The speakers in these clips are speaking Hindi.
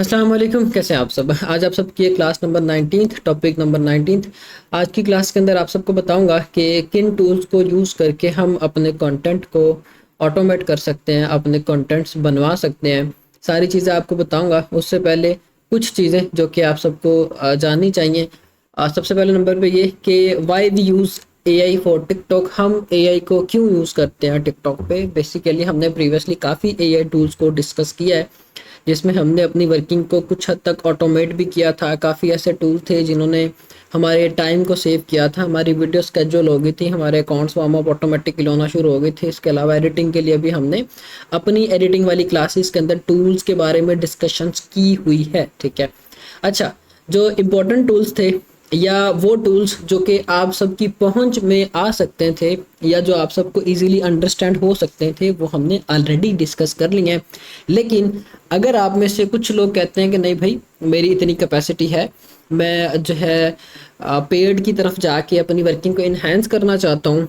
अस्सलाम वालेकुम, कैसे हैं आप सब। आज आप सबकी ये क्लास नंबर 19, टॉपिक नंबर 19। आज की क्लास के अंदर आप सबको बताऊंगा कि किन टूल्स को यूज़ करके हम अपने कंटेंट को ऑटोमेट कर सकते हैं, अपने कंटेंट्स बनवा सकते हैं। सारी चीज़ें आपको बताऊंगा। उससे पहले कुछ चीज़ें जो कि आप सबको जाननी चाहिए। सबसे पहले नंबर पे ये कि why we use AI for TikTok. हम एआई को क्यों यूज़ करते हैं टिकटॉक पे। बेसिकली हमने प्रीवियसली काफ़ी एआई टूल्स को डिस्कस किया है, जिसमें हमने अपनी वर्किंग को कुछ हद तक ऑटोमेट भी किया था। काफ़ी ऐसे टूल थे जिन्होंने हमारे टाइम को सेव किया था, हमारी वीडियो स्केड्यूल हो गई थी, हमारे अकाउंट्स वार्म अप ऑटोमेटिकली होना शुरू हो गए थे। इसके अलावा एडिटिंग के लिए भी हमने अपनी एडिटिंग वाली क्लासेस के अंदर टूल्स के बारे में डिस्कशंस की हुई है। ठीक है। अच्छा, जो इम्पोर्टेंट टूल्स थे या वो टूल्स जो कि आप सबकी पहुंच में आ सकते थे या जो आप सबको इजीली अंडरस्टैंड हो सकते थे, वो हमने ऑलरेडी डिस्कस कर लिए हैं। लेकिन अगर आप में से कुछ लोग कहते हैं कि नहीं भाई, मेरी इतनी कैपेसिटी है, मैं जो है पेड की तरफ जाके अपनी वर्किंग को इन्हेंस करना चाहता हूँ,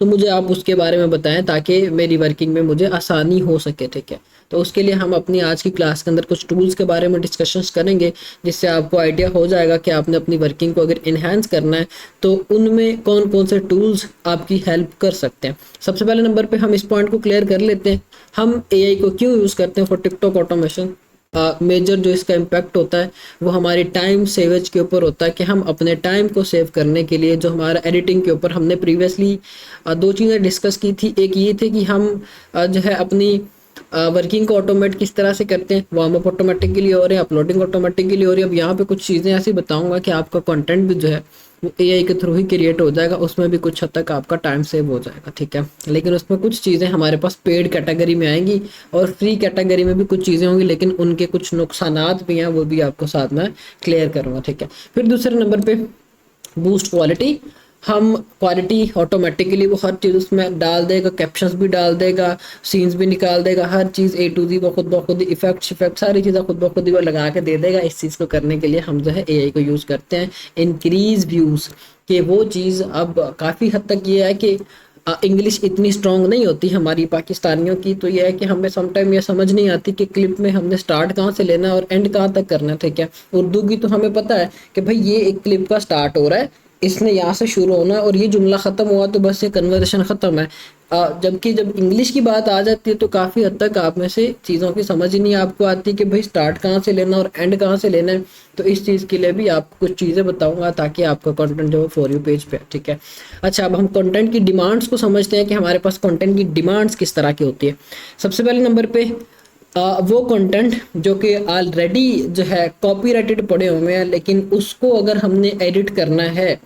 तो मुझे आप उसके बारे में बताएं ताकि मेरी वर्किंग में मुझे आसानी हो सके। ठीक है। तो उसके लिए हम अपनी आज की क्लास के अंदर कुछ टूल्स के बारे में डिस्कशंस करेंगे, जिससे आपको आइडिया हो जाएगा कि आपने अपनी वर्किंग को अगर इन्हेंस करना है तो उनमें कौन कौन से टूल्स आपकी हेल्प कर सकते हैं। सबसे पहले नंबर पे हम इस पॉइंट को क्लियर कर लेते हैं, हम एआई को क्यों यूज़ करते हैं फॉर टिकटॉक ऑटोमेशन। मेजर जो इसका इम्पैक्ट होता है वो हमारी टाइम सेवेज के ऊपर होता है, कि हम अपने टाइम को सेव करने के लिए जो हमारा एडिटिंग के ऊपर हमने प्रीवियसली दो चीज़ें डिस्कस की थी। एक ये थी कि हम जो है अपनी वर्किंग को ऑटोमेट किस तरह से करते हैं, वार्म अप ऑटोमेटिकली हो रहे हैं, अपलोडिंग ऑटोमेटिकली हो रही है। अब यहाँ पे कुछ चीज़ें ऐसी बताऊंगा कि आपका कंटेंट भी जो है वो एआई के थ्रू ही क्रिएट हो जाएगा, उसमें भी कुछ हद तक आपका टाइम सेव हो जाएगा। ठीक है। लेकिन उसमें कुछ चीज़ें हमारे पास पेड कैटेगरी में आएंगी और फ्री कैटेगरी में भी कुछ चीज़ें होंगी, लेकिन उनके कुछ नुकसानात भी हैं, वो भी आपको साथ में क्लियर करूँगा। ठीक है। फिर दूसरे नंबर पे बूस्ट क्वालिटी। हम क्वालिटी ऑटोमेटिकली वो हर चीज़ उसमें डाल देगा, कैप्शंस भी डाल देगा, सीन्स भी निकाल देगा, हर चीज़ ए टू दी वो खुद ब खुद, इफेक्ट्स सारी चीज़ें खुद ब खुद ही वो लगा के दे देगा। इस चीज़ को करने के लिए हम जो है एआई को यूज़ करते हैं। इंक्रीज व्यूज़ कि वो चीज़ अब काफ़ी हद तक ये है कि इंग्लिश इतनी स्ट्रांग नहीं होती हमारी पाकिस्तानियों की, तो ये है कि हमें समटाइम ये समझ नहीं आती कि क्लिप में हमने स्टार्ट कहाँ से लेना है और एंड कहाँ तक करना है। ठीक है। उर्दू की तो हमें पता है कि भाई ये एक क्लिप का स्टार्ट हो रहा है, इसने यहाँ से शुरू होना है और ये जुमला ख़त्म हुआ तो बस ये कन्वर्सेशन ख़त्म है। जबकि जब इंग्लिश की बात आ जाती है तो काफ़ी हद तक आप में से चीज़ों की समझ ही नहीं आपको आती कि भाई स्टार्ट कहाँ से लेना और एंड कहाँ से लेना है। तो इस चीज़ के लिए भी आपको कुछ चीज़ें बताऊंगा ताकि आपका कंटेंट जो है फॉर यू पेज पे है। ठीक है। अच्छा, अब हम कंटेंट की डिमांड्स को समझते हैं कि हमारे पास कंटेंट की डिमांड्स किस तरह की होती है। सबसे पहले नंबर पे वो कंटेंट जो कि ऑलरेडी जो है कॉपीराइटेड पड़े हुए हैं, लेकिन उसको अगर हमने एडिट करना है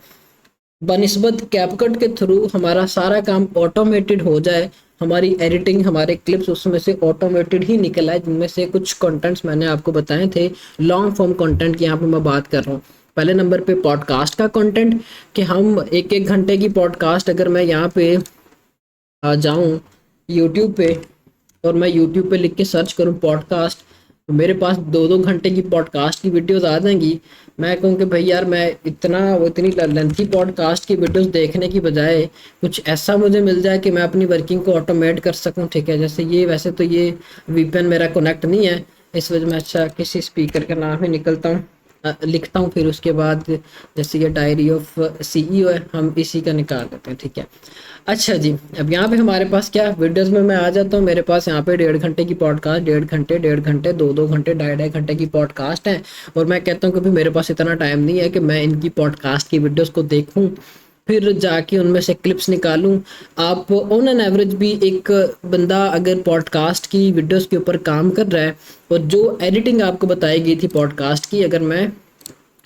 बनिस्बत कैपकट के थ्रू हमारा सारा काम ऑटोमेटेड हो जाए, हमारी एडिटिंग, हमारे क्लिप्स उसमें से ऑटोमेटेड ही निकल आए, जिनमें से कुछ कंटेंट्स मैंने आपको बताए थे लॉन्ग फॉर्म कंटेंट की यहाँ पे मैं बात कर रहा हूँ। पहले नंबर पे पॉडकास्ट का कंटेंट, कि हम एक एक घंटे की पॉडकास्ट अगर मैं यहाँ पे आ जाऊँ यूट्यूब पे और मैं यूट्यूब पे लिख के सर्च करूँ पॉडकास्ट, तो मेरे पास दो दो घंटे की पॉडकास्ट की वीडियोस आ जाएंगी। मैं कहूँ कि भाई यार, मैं इतनी लेंथी पॉडकास्ट की वीडियोस देखने की बजाय कुछ ऐसा मुझे मिल जाए कि मैं अपनी वर्किंग को ऑटोमेट कर सकूँ। ठीक है। जैसे ये, वैसे तो ये वीपीएन मेरा कनेक्ट नहीं है, इस वजह मैं अच्छा किसी स्पीकर का नाम ही निकलता हूँ लिखता हूँ, फिर उसके बाद जैसे ये डायरी ऑफ सीईओ है, हम इसी का निकाल लेते हैं। ठीक है। अच्छा जी, अब यहाँ पे हमारे पास क्या वीडियोस में मैं आ जाता हूँ। मेरे पास यहाँ पे 1.5 घंटे की पॉडकास्ट, 1.5 घंटे 2-2 घंटे, 2.5 घंटे की पॉडकास्ट है, और मैं कहता हूँ कि भाई मेरे पास इतना टाइम नहीं है कि मैं इनकी पॉडकास्ट की वीडियोस को देखूँ फिर जाके उनमें से क्लिप्स निकालूं। आप ऑन एन एवरेज भी एक बंदा अगर पॉडकास्ट की वीडियोस के ऊपर काम कर रहा है और जो एडिटिंग आपको बताई गई थी पॉडकास्ट की, अगर मैं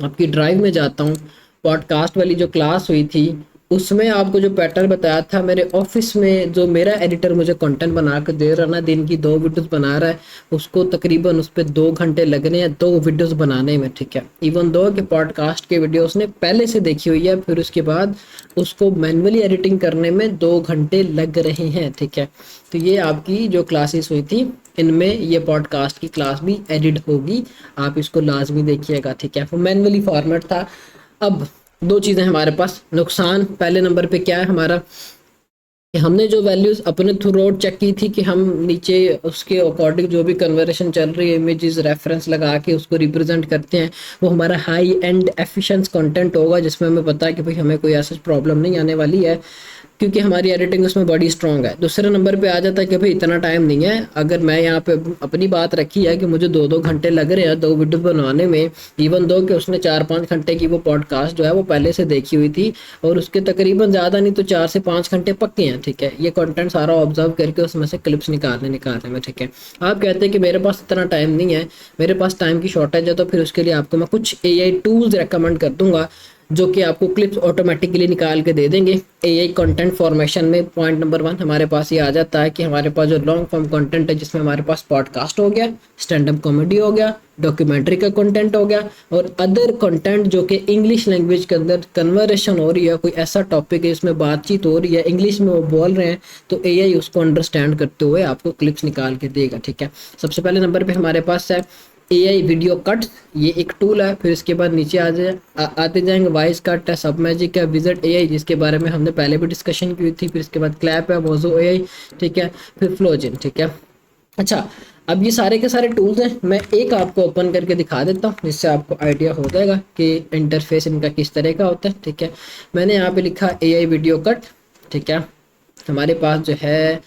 आपकी ड्राइव में जाता हूँ, पॉडकास्ट वाली जो क्लास हुई थी उसमें आपको जो पैटर्न बताया था, मेरे ऑफिस में जो मेरा एडिटर मुझे कंटेंट बना कर दे रहा ना, दिन की 2 वीडियोस बना रहा है, उसको तकरीबन उस पर 2 घंटे लगने हैं 2 वीडियोस बनाने में। ठीक है। इवन दो कि पॉडकास्ट के वीडियो उसने पहले से देखी हुई है, फिर उसके बाद उसको मैनुअली एडिटिंग करने में 2 घंटे लग रहे हैं। ठीक है। तो ये आपकी जो क्लासेस हुई थी इनमें ये पॉडकास्ट की क्लास भी एडिट होगी, आप इसको लाजमी देखिएगा। ठीक है। मैनुअली फॉर्मेट था। अब दो चीज़ें हमारे पास नुकसान, पहले नंबर पे क्या है हमारा कि हमने जो वैल्यूज अपने थ्रू आउट चेक की थी कि हम नीचे उसके अकॉर्डिंग जो भी कन्वर्सेशन चल रही है इमेजेस रेफरेंस लगा के उसको रिप्रेजेंट करते हैं, वो हमारा हाई एंड एफिशिएंट कंटेंट होगा जिसमें हमें पता है कि भाई हमें कोई ऐसा प्रॉब्लम नहीं आने वाली है, क्योंकि हमारी एडिटिंग उसमें बड़ी स्ट्रॉन्ग है। दूसरे नंबर पे आ जाता है कि भाई इतना टाइम नहीं है। अगर मैं यहाँ पे अपनी बात रखी है कि मुझे 2-2 घंटे लग रहे हैं 2 वीडियो बनवाने में, इवन दो कि उसने 4-5 घंटे की वो पॉडकास्ट जो है वो पहले से देखी हुई थी और उसके तकरीबन ज़्यादा नहीं तो 4 से 5 घंटे पक्के हैं, ठीक है। ये कंटेंट सारा ऑब्जर्व करके उसमें से क्लिप्स निकालने में, ठीक है। आप कहते हैं कि मेरे पास इतना टाइम नहीं है, मेरे पास टाइम की शॉर्टेज है, तो फिर उसके लिए आपको मैं कुछ एआई टूल्स रेकमेंड कर दूंगा जो कि आपको क्लिप्स ऑटोमेटिकली निकाल के दे देंगे। एआई कंटेंट फॉर्मेशन में पॉइंट नंबर 1 हमारे पास ये आ जाता है कि हमारे पास जो लॉन्ग फॉर्म कंटेंट है जिसमें हमारे पास पॉडकास्ट हो गया, स्टैंड अप कॉमेडी हो गया, डॉक्यूमेंट्री का कंटेंट हो गया और अदर कंटेंट जो कि इंग्लिश लैंग्वेज के अंदर कन्वर्सेशन हो रही है, कोई ऐसा टॉपिक है इसमें बातचीत हो रही है, इंग्लिश में वो बोल रहे हैं, तो एआई उसको अंडरस्टैंड करते हुए आपको क्लिप्स निकाल के देगा, ठीक है। सबसे पहले नंबर पे हमारे पास है एआई वीडियो कट, ये एक टूल है। फिर इसके बाद नीचे आते जाएंगे वॉइस कट है, सब मैजिक है, विजिट एआई जिसके बारे में हमने पहले भी डिस्कशन की थी। फिर इसके बाद क्लैप है, मोजो एआई, ठीक है। फिर फ्लोजिन, ठीक है। अच्छा, अब ये सारे के सारे टूल्स हैं, मैं एक आपको ओपन करके दिखा देता हूँ जिससे आपको आइडिया हो जाएगा कि इंटरफेस इनका किस तरह का होता है, ठीक है। मैंने यहाँ पे लिखा एआई वीडियो कट, ठीक है। हमारे पास जो है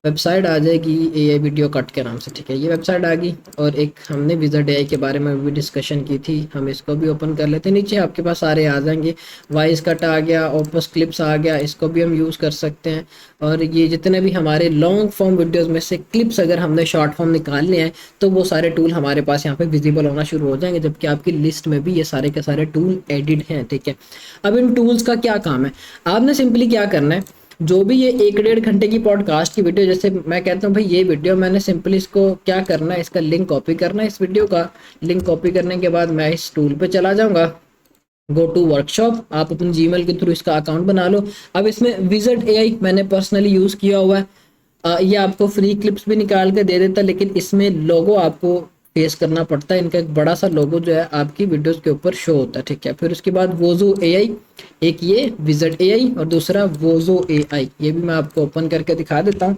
वेबसाइट आ जाएगी एआई वीडियो कट के नाम से, ठीक है। ये वेबसाइट आ गई और एक हमने विजिट एआई के बारे में भी डिस्कशन की थी, हम इसको भी ओपन कर लेते हैं। नीचे आपके पास सारे आ जाएंगे, वॉइस कट आ गया, ओपस क्लिप्स आ गया, इसको भी हम यूज़ कर सकते हैं। और ये जितने भी हमारे लॉन्ग फॉर्म वीडियोज़ में से क्लिप्स अगर हमने शॉर्ट फॉर्म निकालने हैं तो वो सारे टूल हमारे पास यहाँ पे विजिबल होना शुरू हो जाएंगे, जबकि आपकी लिस्ट में भी ये सारे के सारे टूल एडिड हैं, ठीक है। अब इन टूल्स का क्या काम है, आपने सिंपली क्या करना है, जो भी ये 1-1.5 घंटे की पॉडकास्ट की वीडियो, जैसे मैं कहता हूँ भाई ये वीडियो, मैंने सिंपली इसको क्या करना है, इसका लिंक कॉपी करना है, इस वीडियो का लिंक कॉपी करने के बाद मैं इस टूल पे चला जाऊंगा, गो टू वर्कशॉप, आप अपने जीमेल के थ्रू इसका अकाउंट बना लो। अब इसमें विजिट एआई मैंने पर्सनली यूज़ किया हुआ है, ये आपको फ्री क्लिप्स भी निकाल के दे देता है, लेकिन इसमें लोगो आपको फेस करना पड़ता है, इनका एक बड़ा सा लोगो जो है आपकी वीडियोस के ऊपर शो होता है, ठीक है। फिर उसके बाद वोजो एआई, एक ये विजिट एआई और दूसरा वोजो एआई, ये भी मैं आपको ओपन करके दिखा देता हूँ।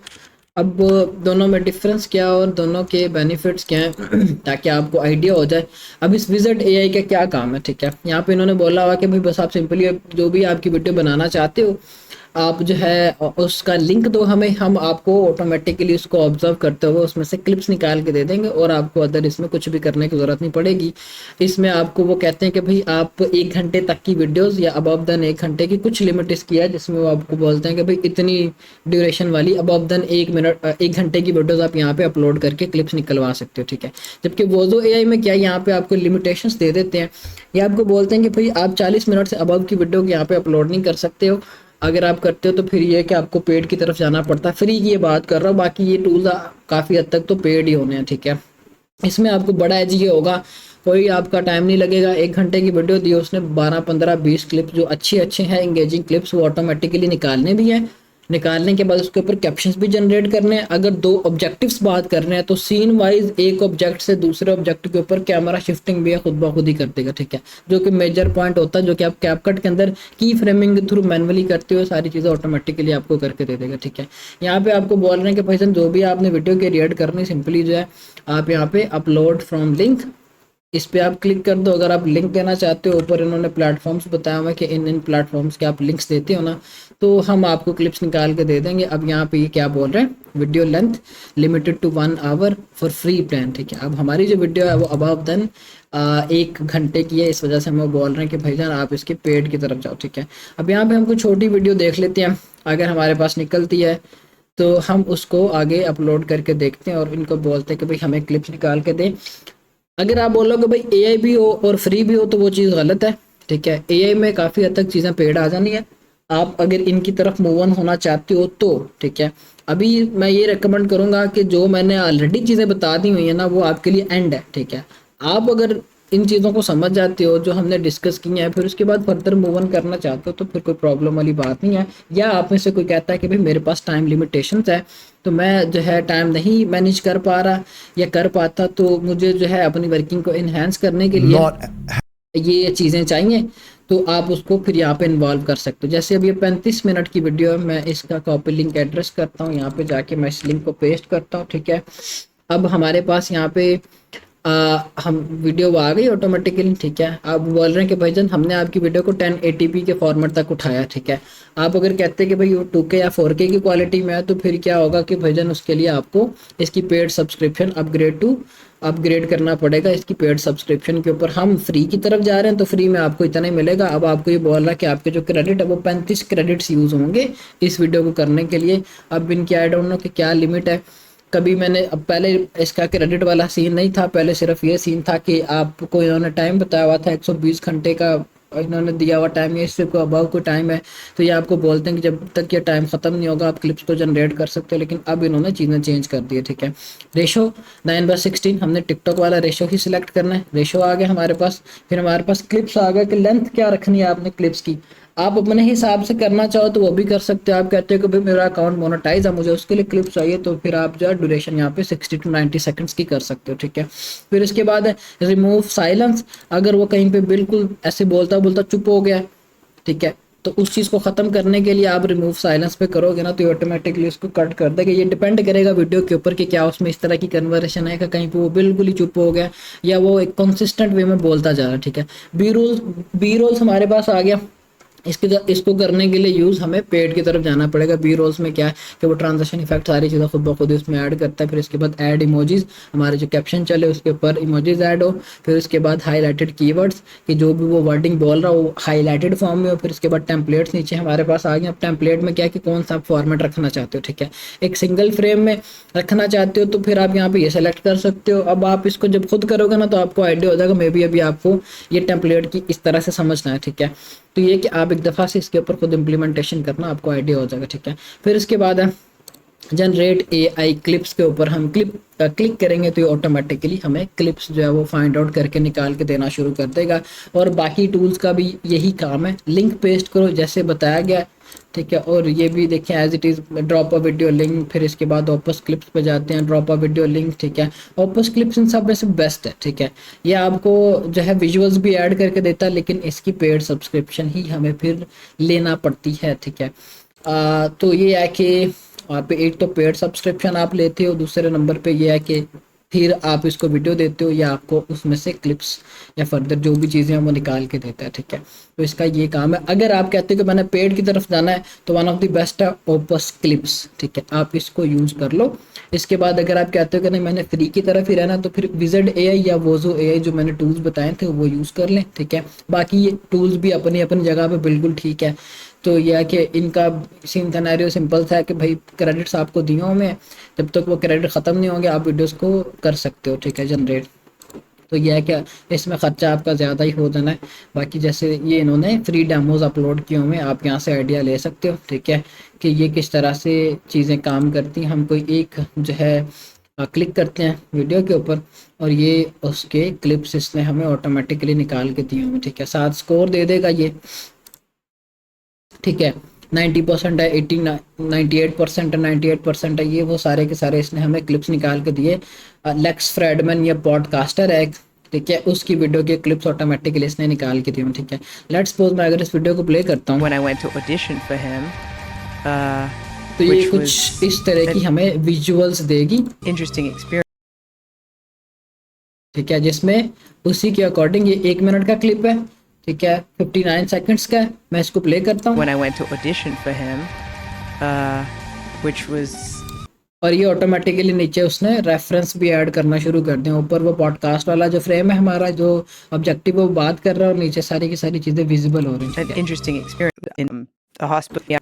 अब दोनों में डिफरेंस क्या और दोनों के बेनिफिट्स क्या हैं ताकि आपको आइडिया हो जाए। अब इस विजिट एआई का क्या काम है, ठीक है। यहाँ पे इन्होंने बोला हुआ कि भाई बस आप सिंपली जो भी आपकी वीडियो बनाना चाहते हो आप जो है उसका लिंक दो हमें, हम आपको ऑटोमेटिकली उसको ऑब्जर्व करते हुए उसमें से क्लिप्स निकाल के दे देंगे और आपको अदर इसमें कुछ भी करने की ज़रूरत नहीं पड़ेगी। इसमें आपको वो कहते हैं कि भाई आप 1 घंटे तक की वीडियोस या अबव देन 1 घंटे की कुछ लिमिट इसकी है, जिसमें वो आपको बोलते हैं कि भाई इतनी ड्यूरेशन वाली अबव देन 1 घंटे की वीडियोस आप यहाँ पे अपलोड करके क्लिप्स निकलवा सकते हो, ठीक है। जबकि वोजो एआई में क्या, यहाँ पे आपको लिमिटेशंस दे देते हैं, ये आपको बोलते हैं कि भाई आप 40 मिनट से अबव की वीडियो यहाँ पे अपलोड नहीं कर सकते हो, अगर आप करते हो तो फिर ये कि आपको पेड की तरफ जाना पड़ता है। फ्री की ये बात कर रहा हूँ, बाकी ये टूल्स काफ़ी हद तक तो पेड ही होने हैं, ठीक है। इसमें आपको बड़ा एज ये होगा, कोई आपका टाइम नहीं लगेगा, 1 घंटे की वीडियो दी उसने 12-15-20 क्लिप्स जो अच्छे हैं एंगेजिंग क्लिप्स वो ऑटोमेटिकली निकालने भी हैं, निकालने के बाद उसके ऊपर कैप्शंस भी जनरेट करने हैं। अगर 2 ऑब्जेक्टिव्स बात कर रहे हैं तो सीन वाइज एक ऑब्जेक्ट से दूसरे ऑब्जेक्ट के ऊपर कैमरा शिफ्टिंग भी खुद ब खुद ही कर देगा, ठीक है, जो कि मेजर पॉइंट होता है, जो कि आप कैपकट के अंदर की फ्रेमिंग के थ्रू मैनुअली करते हो, सारी चीज़ें ऑटोमेटिकली आपको करके दे देगा, ठीक है। यहाँ पे आपको बोल रहे हैं कि भाई जो भी आपने वीडियो की एडिट करनी, सिंपली जो है आप यहाँ पे अपलोड फ्रॉम लिंक, इस पे आप क्लिक कर दो। अगर आप लिंक देना चाहते हो, ऊपर इन्होंने प्लेटफॉर्म्स बताया हुआ है कि इन प्लेटफॉर्म्स के आप लिंक्स देते हो ना तो हम आपको क्लिप्स निकाल के दे देंगे। अब यहाँ पे ये क्या बोल रहे हैं, video length limited to 1 hour for free plan, ठीक है। अब हमारी जो वीडियो है वो अबव देन 1 घंटे की है, इस वजह से हम बोल रहे हैं कि भाईजान आप इसके पेड की तरफ जाओ, ठीक है। अब यहाँ पे हम कुछ छोटी वीडियो देख लेते हैं, अगर हमारे पास निकलती है तो हम उसको आगे अपलोड करके देखते हैं और इनको बोलते हैं कि भाई हमें क्लिप्स निकाल के दें। अगर आप बोलोगे भाई एआई भी हो और फ्री भी हो तो वो चीज़ गलत है, ठीक है। एआई में काफ़ी हद तक चीज़ें पेड आ जानी है, आप अगर इनकी तरफ मूव ऑन होना चाहते हो तो, ठीक है। अभी मैं ये रेकमेंड करूँगा कि जो मैंने ऑलरेडी चीज़ें बता दी हुई है ना वो आपके लिए एंड है, ठीक है। आप अगर इन चीज़ों को समझ जाते हो जो हमने डिस्कस की हैं, फिर उसके बाद फर्दर मूव ऑन करना चाहते हो तो फिर कोई प्रॉब्लम वाली बात नहीं है। या आप में से कोई कहता है कि भाई मेरे पास टाइम लिमिटेशंस है तो मैं जो है टाइम नहीं मैनेज कर पा रहा या कर पाता, तो मुझे जो है अपनी वर्किंग को इन्हेंस करने के लिए ये चीज़ें चाहिए तो आप उसको फिर यहाँ पे इन्वॉल्व कर सकते हो। जैसे अब ये 35 मिनट की वीडियो है, मैं इसका कॉपी लिंक एड्रेस करता हूँ, यहाँ पे जाके मैं इस लिंक को पेस्ट करता हूँ, ठीक है। अब हमारे पास यहाँ पे हम वीडियो वो आ गई ऑटोमेटिकली, ठीक है। आप बोल रहे हैं कि भाईजान हमने आपकी वीडियो को 1080p के फॉर्मेट तक उठाया, ठीक है। आप अगर कहते हैं कि भाई वो 2K या 4K की क्वालिटी में है, तो फिर क्या होगा कि भाईजान उसके लिए आपको इसकी पेड सब्सक्रिप्शन अपग्रेड करना पड़ेगा। इसकी पेड सब्सक्रिप्शन के ऊपर हम फ्री की तरफ जा रहे हैं, तो फ्री में आपको इतना ही मिलेगा। अब आपको ये बोल रहा है कि आपके जो क्रेडिट है वो 35 क्रेडिट्स यूज़ होंगे इस वीडियो को करने के लिए। अब इनकी आई डोंट नो कि क्या लिमिट है। कभी मैंने, अब पहले इसका क्रेडिट वाला सीन नहीं था, पहले सिर्फ ये सीन था कि आपको इन्होंने टाइम बताया हुआ था 120 घंटे का इन्होंने दिया हुआ टाइम, या इससे को अबव कोई टाइम है तो ये आपको बोलते हैं कि जब तक ये टाइम ख़त्म नहीं होगा आप क्लिप्स को जनरेट कर सकते हो। लेकिन अब इन्होंने चीज़ें चेंज कर दी है, ठीक है। रेशो 9/16, हमने टिकटॉक वाला रेशो ही सिलेक्ट करना है। रेशो आ गया हमारे पास। फिर हमारे पास क्लिप्स आ गया कि लेंथ क्या रखनी है आपने क्लिप्स की। आप अपने हिसाब से करना चाहो तो वो भी कर सकते हो। आप कहते हो कि भाई मेरा अकाउंट मोनेटाइज है, मुझे उसके लिए क्लिप चाहिए, तो फिर आप जो है ड्यूरेशन यहाँ पे 60 to 90 सेकंड्स की कर सकते हो, ठीक है। फिर इसके बाद है रिमूव साइलेंस। अगर वो कहीं पे बिल्कुल ऐसे बोलता बोलता चुप हो गया, ठीक है, तो उस चीज़ को ख़त्म करने के लिए आप रिमूव साइलेंस पे करोगे ना तो ऑटोमेटिकली उसको कट कर देगा। ये डिपेंड करेगा वीडियो के ऊपर कि क्या उसमें इस तरह की कन्वर्सेशन है कि कहीं पे वो बिल्कुल ही चुप हो गया या वो एक कंसिस्टेंट वे में बोलता जा रहा है, ठीक है। बी रोल्स हमारे पास आ गया। इसको करने के लिए यूज़ हमें पेड की तरफ जाना पड़ेगा। बी रोल्स में क्या है कि वो ट्रांजेक्शन इफेक्ट सारी चीज़ें खुद ब खुद उसमें ऐड करता है। फिर इसके बाद ऐड इमोजीज, हमारे जो कैप्शन चले उसके ऊपर इमोजीज ऐड हो। फिर उसके बाद हाईलाइटेड कीवर्ड्स कि जो भी वो वर्डिंग बोल रहा हो वो हाईलाइटेड फॉर्म में हो। फिर इसके बाद टेम्पलेट्स नीचे हमारे पास आ गए। अब टेम्पलेट में क्या है कि कौन सा आप फॉर्मेट रखना चाहते हो, ठीक है। एक सिंगल फ्रेम में रखना चाहते हो तो फिर आप यहाँ पे ये सेलेक्ट कर सकते हो। अब आप इसको जब खुद करोगे ना तो आपको आइडिया हो जाएगा। मे बी अभी आपको ये टेम्पलेट की इस तरह से समझना है, ठीक है। तो ये कि आप एक दफ़ा से इसके ऊपर खुद इम्प्लीमेंटेशन करना, आपको आइडिया हो जाएगा, ठीक है। फिर इसके बाद है जनरेट AI क्लिप्स के ऊपर हम क्लिक करेंगे तो ये ऑटोमेटिकली हमें क्लिप्स जो है वो फाइंड आउट करके निकाल के देना शुरू कर देगा। और बाकी टूल्स का भी यही काम है, लिंक पेस्ट करो जैसे बताया गया, ठीक है। और ये भी देखें as it is drop a video link. फिर इसके बाद ओपस क्लिप्स पे जाते हैं, ड्रॉप अ वीडियो लिंक, ठीक है। ओपस क्लिप्स इन सब में से बेस्ट है, ठीक है। ये आपको जो है विजुअल्स भी ऐड करके देता है, लेकिन इसकी पेड सब्सक्रिप्शन ही हमें फिर लेना पड़ती है, ठीक है। तो ये है कि आप एक तो पेड सब्सक्रिप्शन आप लेते हो, दूसरे नंबर पे ये है कि फिर आप इसको वीडियो देते हो या आपको उसमें से क्लिप्स या फर्दर जो भी चीज़ें हैं वो निकाल के देता है, ठीक है। तो इसका ये काम है। अगर आप कहते हो कि मैंने पेड की तरफ जाना है तो वन ऑफ द बेस्ट है ओपस क्लिप्स, ठीक है, आप इसको यूज़ कर लो। इसके बाद अगर आप कहते हो कि नहीं मैंने फ्री की तरफ ही रहना तो फिर विज़र्ड AI या वोजो AI जो मैंने टूल्स बताए थे वो यूज़ कर लें, ठीक है। बाकी ये टूल्स भी अपनी अपनी जगह पे बिल्कुल ठीक है। तो यह है कि इनका सीन सिनेरियो सिंपल सा है कि भाई क्रेडिट्स आपको दिए हुए हैं, जब तक वो क्रेडिट ख़त्म नहीं होंगे आप वीडियोस को कर सकते हो, ठीक है, जनरेट। तो यह है कि इसमें ख़र्चा आपका ज़्यादा ही हो जाना है। बाकी जैसे ये इन्होंने फ्री डेमोज अपलोड किए हुए हैं, आप यहाँ से आइडिया ले सकते हो, ठीक है, कि ये किस तरह से चीज़ें काम करती हैं। हम कोई एक जो है क्लिक करते हैं वीडियो के ऊपर और ये उसके क्लिप्स इसने हमें ऑटोमेटिकली निकाल के दिए हुए, ठीक है। 7 स्कोर दे देगा ये, ठीक है। 90% है, 98% है, 98% है, ये वो सारे के सारे इसने हमें क्लिप्स निकाल के दिए। लेक्स फ्रेडमैन ये पॉडकास्टर है, ठीक है, उसकी वीडियो के क्लिप्स ऑटोमेटिकली इसने निकाल के दिए, ठीक है। लेट्स सपोज मैं अगर इस वीडियो को प्ले करता हूँ when I went to audition for him, तो ये which कुछ was इस तरह की हमें विजुअल्स देगी, interesting experience. ठीक है, जिसमें उसी के अकॉर्डिंग ये 1 मिनट का क्लिप है, ठीक है, 59 सेकंड्स का है। मैं इसको प्ले करता हूँ When I went to audition for him, which was और ये ऑटोमेटिकली नीचे उसने रेफरेंस भी ऐड करना शुरू कर दिया। ऊपर वो पॉडकास्ट वाला जो फ्रेम है हमारा, जो ऑब्जेक्टिव वो बात कर रहा है, और नीचे सारी की सारी चीज़ें विजिबल हो रही हैं, an ठीक है। interesting experience in the hospital. Yeah.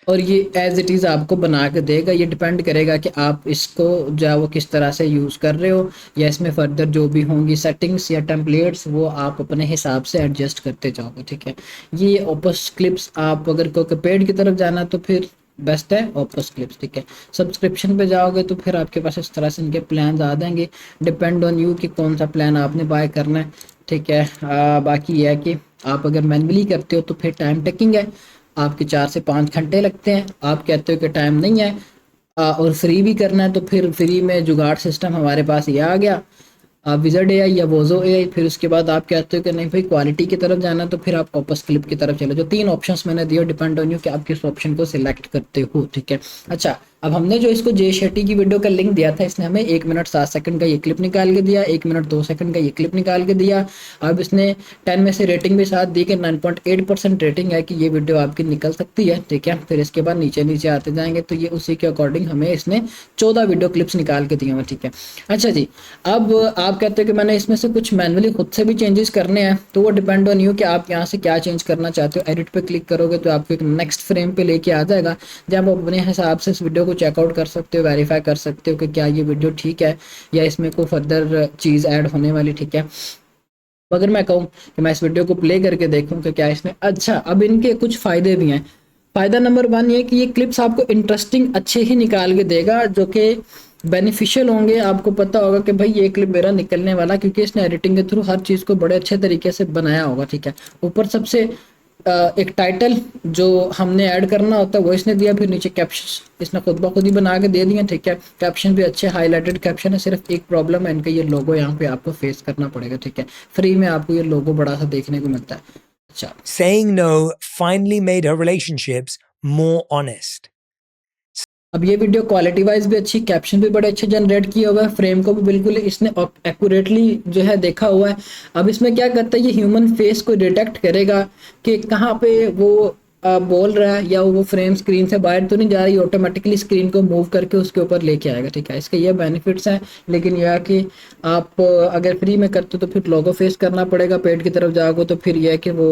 और ये एज इट इज़ आपको बना के देगा। ये डिपेंड करेगा कि आप इसको जो है वो किस तरह से यूज़ कर रहे हो, या इसमें फर्दर जो भी होंगी सेटिंग्स या टेम्पलेट्स वो आप अपने हिसाब से एडजस्ट करते जाओगे, ठीक है। ये ओपस क्लिप्स आप अगर को पेड की तरफ जाना तो फिर बेस्ट है ओपस क्लिप्स, ठीक है। सब्सक्रिप्शन पे जाओगे तो फिर आपके पास इस तरह से इनके प्लान आ जाएंगे। डिपेंड ऑन यू कि कौन सा प्लान आपने बाय करना है, ठीक है। बाकी ये है कि आप अगर मैनुअली करते हो तो फिर टाइम टेकिंग है, आपके 4 से 5 घंटे लगते हैं। आप कहते हो कि टाइम नहीं है और फ्री भी करना है तो फिर फ्री में जुगाड़ सिस्टम हमारे पास ये आ गया। विजर्ड एआई या वोजो एआई, फिर उसके बाद आप कहते हो कि नहीं भाई क्वालिटी की तरफ जाना, तो फिर आप ऑपस क्लिप की तरफ चले। जो 3 ऑप्शंस मैंने दिए, डिपेंड ऑन यू कि आप किस ऑप्शन को सिलेक्ट करते हो, ठीक है। अच्छा, अब हमने जो इसको जे शेट्टी की वीडियो का लिंक दिया था, इसने हमें 1 मिनट 7 सेकंड का ये क्लिप निकाल के दिया, 1 मिनट 2 सेकंड का ये क्लिप निकाल के दिया। अब इसने 10 में से रेटिंग भी साथ दी कि 9.8% रेटिंग है कि ये वीडियो आपकी निकल सकती है, ठीक है। फिर इसके बाद नीचे नीचे आते जाएंगे तो ये उसी के अकॉर्डिंग हमें इसने 14 वीडियो क्लिप्स निकाल के दिए हुए, ठीक है। अच्छा जी, अब आप कहते हो कि मैंने इसमें से कुछ मैनुअली खुद से भी चेंजेस करने हैं, तो वो डिपेंड ऑन यू कि आप यहाँ से क्या चेंज करना चाहते हो। एडिट पे क्लिक करोगे तो आपको एक नेक्स्ट फ्रेम पे लेके आ जाएगा, जब आप अपने हिसाब से इस वीडियो को चेकआउट कर सकते हो, वेरीफाई कर सकते हो कि क्या ये वीडियो ठीक है या इसमें कोई फर्दर चीज़ ऐड होने वाली, ठीक है। अगर मैं कहूँ कि मैं इस वीडियो को प्ले करके देखूँ कि क्या इसमें, अच्छा अब इनके कुछ फ़ायदे भी हैं। फ़ायदा नंबर 1 ये कि ये क्लिप्स आपको इंटरेस्टिंग अच्छे ही निकाल के देगा, जो कि बेनिफिशियल होंगे। आपको पता होगा कि भाई ये क्लिप मेरा निकलने वाला, क्योंकि इसने एडिटिंग के थ्रू हर चीज़ को बड़े अच्छे तरीके से बनाया होगा, ठीक है। ऊपर सबसे एक टाइटल जो हमने ऐड करना होता है वो इसने दिया, फिर नीचे कैप्शन इसने खुद ब खुद ही बना के दे दिए, ठीक है। कैप्शन भी अच्छे हाईलाइटेड कैप्शन है। सिर्फ एक प्रॉब्लम है, इनका ये लोगो यहाँ पे आपको फेस करना पड़ेगा, ठीक है। फ्री में आपको ये लोगो बड़ा सा देखने को मिलता है। अच्छा, Saying no finally made her relationships more honest. अब ये वीडियो क्वालिटी वाइज भी अच्छी, कैप्शन भी बड़े अच्छे जनरेट किए हुआ है, फ्रेम को भी बिल्कुल इसने एक्यूरेटली जो है देखा हुआ है। अब इसमें क्या करता है, ये ह्यूमन फेस को डिटेक्ट करेगा कि कहाँ पे वो बोल रहा है, या वो फ्रेम स्क्रीन से बाहर तो नहीं जा रही, ऑटोमेटिकली स्क्रीन को मूव करके उसके ऊपर लेके आएगा, ठीक है। इसके ये बेनिफिट्स हैं, लेकिन यह है कि आप अगर फ्री में करते हो तो फिर लोगो फेस करना पड़ेगा, पेड की तरफ जाओगे तो फिर यह है कि वो